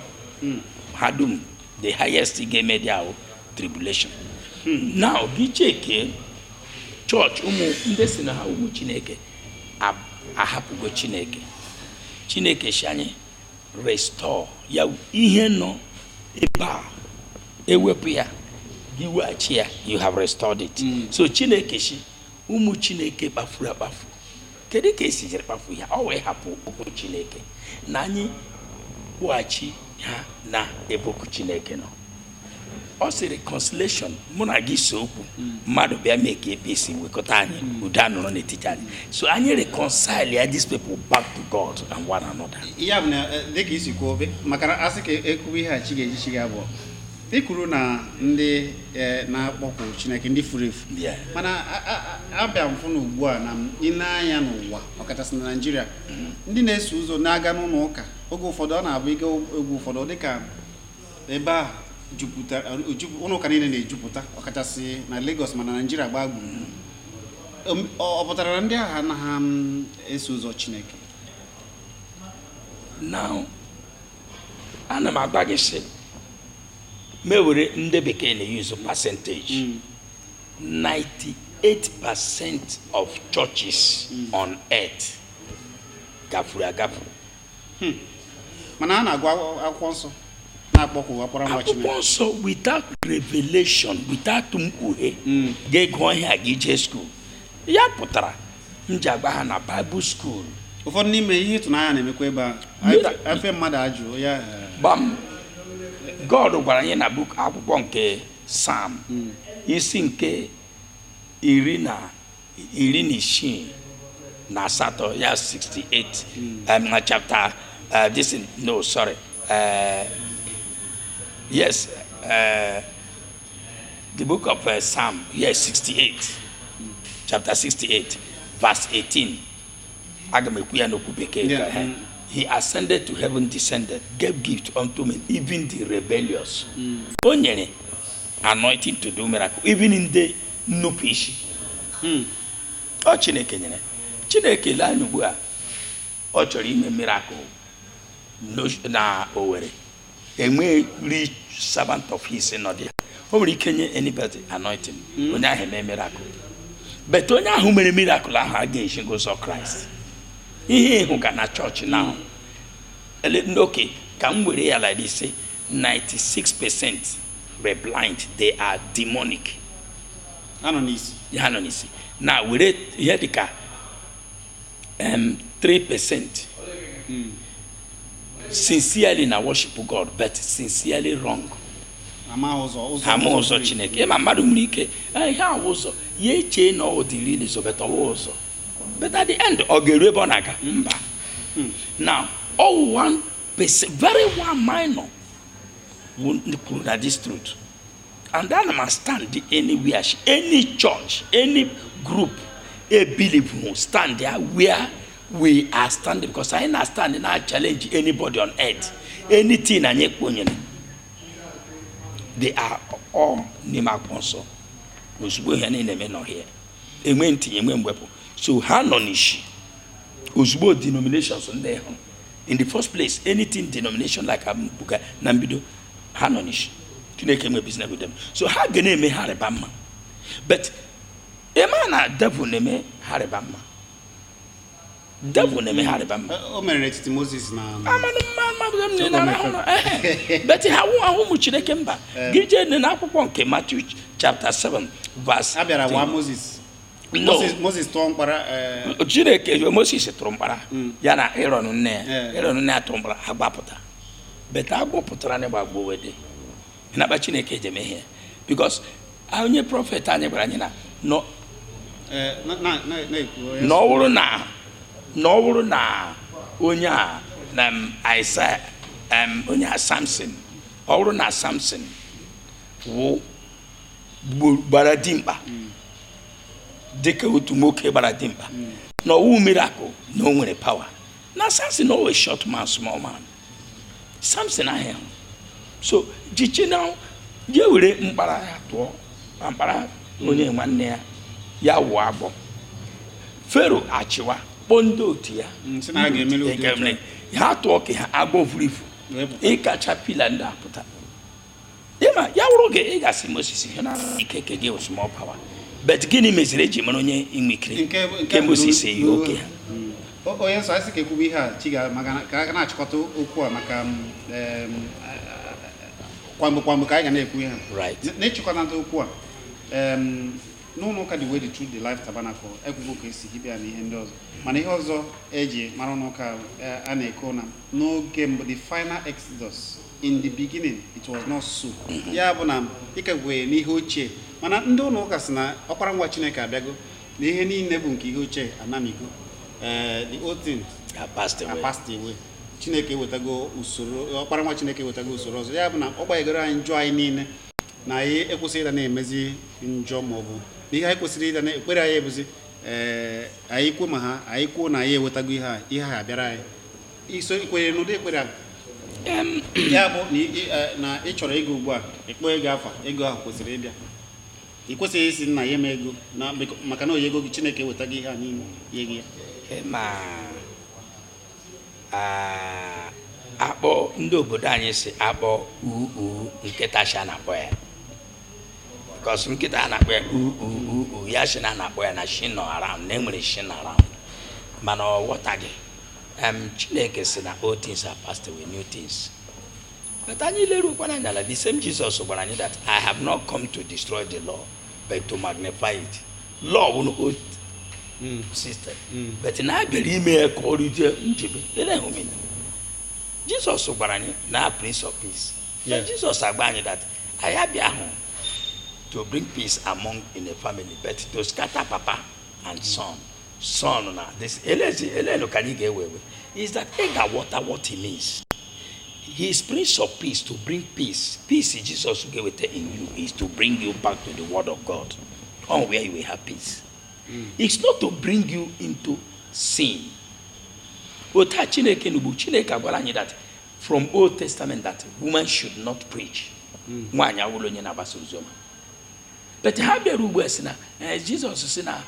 ha dum the highest ga-eme dị ahụ tribulation now gị cheke chọọchị ụmụ ndị si na ha ụmụ Chineke ahapụgo Chineke si anyị restore ya ihe nọ ebe a ewepụ ya gị weghachi ya you have restored it so Chineke si ụmụ Chineke kpafuru akpafu kedu ka esi jiri kpafu ya ọ wee hapụ okwu Chineke na anyị kpọghachi ha na ebe okwu Chineke nọ ọ sị reconciliation mụ na gị so okwu mmadụ bịa mee ka ebe esi wekọta anyị udo nọrọ n'etiti anyị so anyị reconcile ya these people back to God and one another. Ya bụ na dịka isi kwuo maka na asị ka ekwuwe ihe a chi ga-eji chi ga-abụọ ikwuru na ndị na-akpọkwu Chineke ndị furu efu mana abịa mfụ na ugbu a na ịna-anya n'ụwa ọkachasị na Naịjirịa ndị na-eso ụzọ na-aga n'ụlọ ụka oge ụfọdụ ọ na-abụ ịga egwu ụfọdụ dịka ebe a jupụtara ụlọ ụka niile na-ejupụta ọkachasị na Lagos mana Naịjirịa gbaa gburugburu ọ pụtara na ndị agha anaghị eso ụzọ Chineke now ana m agba gị sị mewere ndị bekee na-use percentage 98% of churches on earth gafuru agafu mana a na-agụ akwụkwọ nsọ na-akpọkwu akpọrọ nwa Chineke akwụkwọ nsọ without revelation without mkpughe ga-ego ihe a gị jee school ya pụtara m ji agba ha na Bible school ụfọdụ n'ime ihe ịtụnanya na-emekwa ebe a afe mmadụ ajụ ya gbam God gwara anyị na book akwụkwọ nke Psalm isi nke 16 na asatọ ya 68 na chapter the book of Psalm 68 chapter 68 verse 18 aga m ekwu ya n'okwu bekee he ascended to heaven, descended, gave gift unto men, even the rebellious. O nyere anointing to do miracle, even in the nupishi. O Chineke nyere. Chineke la anyị ugbu a ọ chọrọ ime miracle na Owerri. Enwe rich servant of his nọ dị. O nwere ike nye anybody anointing. Onye ahụ eme miracle. But onye ahụ mere miracle ahụ agaghị ngozi Christ. Ihe hụ ka na church now okay ka m were ya like this say 96% were blind, they are demonic. Anonisi now were ihe dị ka 3% sincerely na worship God but sincerely wrong. Ama ụzọ Chineke ma mmadụ nwere ike ihe a ụzọ ya eche na ọ dị really so but ọ ụzọ. But at the end, now, all 1%, very one minor, would that this truth. And then I must stand anywhere, any church, any group, a belief who stand there where we are standing. Because I understand and I challenge anybody on earth. Anything and they are ọ n'ime akwụkwọ nsọ ozugbo ihe niile eme n'ọhịa enwe ntinye enwe mwepụ so ha nọ n'isi ozugbo denominations ndị hụ in the first place anything denomination like ambuga na mbido ha nọ n'isi Chineke nwe business with them so ha ga na-eme ha rịba mma but ema na devil na-eme ha rịba mma devil na-eme ha rịba mma o mere n'etiti Moses na but ha ahụ ụmụ Chineke mba gị jee na akwụkwọ nke Matthew chapter 7 verse abịara wa Moses Moses tụọ mkpara Chineke Moses tụrụ mkpara ya na Aaron nne ya tụrụ mkpara ha gbapụta but agbapụtara na gbagbo wede na Chineke ejeme ihe because onye prophet anyị gwara anyị na n'ọwụrụ na onye a na Isaiah onye a Samson ọwụrụ na Samson wụ gbara dimkpa dịka otu nwoke gbara dimkpa na ọwụ miracle na o nwere power na Samson always short man small man Samson ahụ so jiche na je were mkpara ya tụọ mkpara onye nwanne ya wụ agbọ Fero achịwa kpọọ ndị otu ya ha tụọ ka ha agbọ vurifu ịkacha pila ndị apụta ịma ya wụrụ gị ị gasị Moses ihe na ikeke gị with small power but gịnị meziri eji mara onye inwe ikiri nke Moses yi oke ha onye nsọ asị ka ekwube ihe a chiga maka ka a na-achịkọta okwu a maka kwamgbe ka anyị ga na-ekwu ihe na-echịkọta okwu a n'ụlọ ụka The Way, the Truth, the Life Tabernacle ekwugo ka esi hibịa na ihe ndị ọzọ mana ihe ọzọ eji mara n'ụka a na-eko na n'oge mbụ the final exodus in the beginning it was not so ya bụ na ikegwe n'ihe ochie mana ndị ụlọ ụka sị na ọkpara nwa Chineke abịago na ihe niile bụ nke ihe ochie anamigo the old things are passed away Chineke ewetago usoro ọkpara nwa Chineke ewetago usoro ọzọ ya bụ na ọ gbanyegoro anyị njọ anyị niile na anyị ekwesịghị ịda na-emezi njọ maọbụ ihe anyị kwesịrị ịda na-ekpere anyị ebuzi anyị kwuo ma ha anyị kwuo na anyị ewetago ihe ha abịara anyị iso ikwenyere n'ụdị ekpere ya bụ na ị chọrọ ego ugbu a ịkpọ ego afa ego ahụ kwesịrị ịbịa ị kwesịghị isi nna ya eme ego maka na oyi ego gị Chineke ewetago ihe a niile ihe gị ma akpọ ndị obodo anyị si akpọ nkịta sha na-akpọ ya because nkịta na-akpọ ya ya shi na-akpọ ya na she nọ around na enwere she nọ around mana ọ ghọtaghị Chineke si na old things are passed away, new things but anyị lerukwana anya na the same Jesus gwara anyị that I have not come to destroy the law but to magnify it. Law will old system but na abịara ime ya ka ọrụ ije njebe eleghị Jesus gwara anyị na Prince of Peace Jesus agba anyị that anyị abịa hụ to bring peace among in a family but to scatter papa and son na this elelo ka anyị ga-ewewe is that ị ga-water what he means. He is Prince of Peace to bring peace. Peace Jesus gave it in you is to bring you back to the word of God on where you will have peace. It's not to bring you into sin. Ota Chineke nubu Chineke agwara anyị that from Old Testament that women should not preach. Nwanyị awụlụ onye na-agbasa oziọma. But ha bịara ugbu a sị na Jesus sị na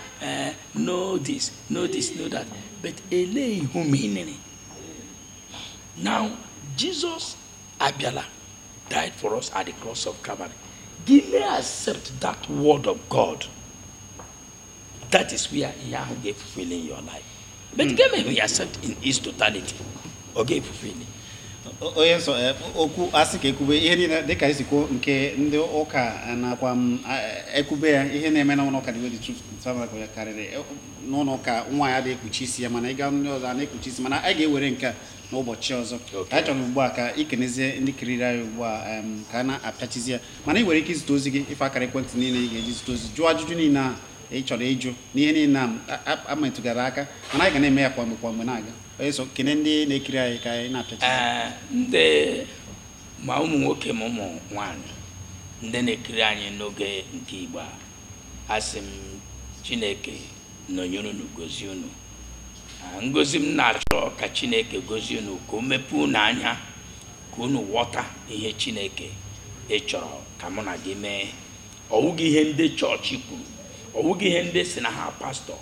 know this, know that. But ele ihu menere. Now Jesus abịala died for us at the cross of Calvary. Give me accept that word of God. That is where he gave fulfilling your life. But give me accept in its totality. Or gave fulfilling. Onye nsọ okwu asị ka ekwube ihe niile dịka isikwo nke ndị ụka nakwa ekwube ya ihe na-eme na ụlọ ụka The Way, the Truth ya karịrị n'ụlọ ụka nwa ya dị ekpuchi isi ya mana ịga ndị ọzọ a na-ekpuchi isi mana a ga-ewere nke n'ụbọchị ọzọ anyị chọrọ ugbu a ka ikenezie ndị kiriri anyị ugbu a ka a na-apịachizi ya mana ị nwere ike izute ozi gị ife akara ekwentị niile ị ga-eji zute ozi jụọ ajụjụ niile a ị chọrọ ịjụ n'ihe niile a metụgara aka mana anyị ga na-eme ya kwamgbe na-aga eso kene ndị na-ekiri anyị ka anyị na-apịachizi ndị ma ụmụ nwoke ma ụmụ nwanyị ndị na-ekiri anyị n'oge nke Igbo asị m Chineke nọnyere unu gozie unu ngozi m na-achọ ka Chineke gozie unu ka o mepee unu anya ka unu ghọta ihe Chineke ị chọrọ ka mụ na gị mee. Ọwụghị ihe ndị chọọchị kwuru, ọwụghị ihe ndị si na ha pastọ.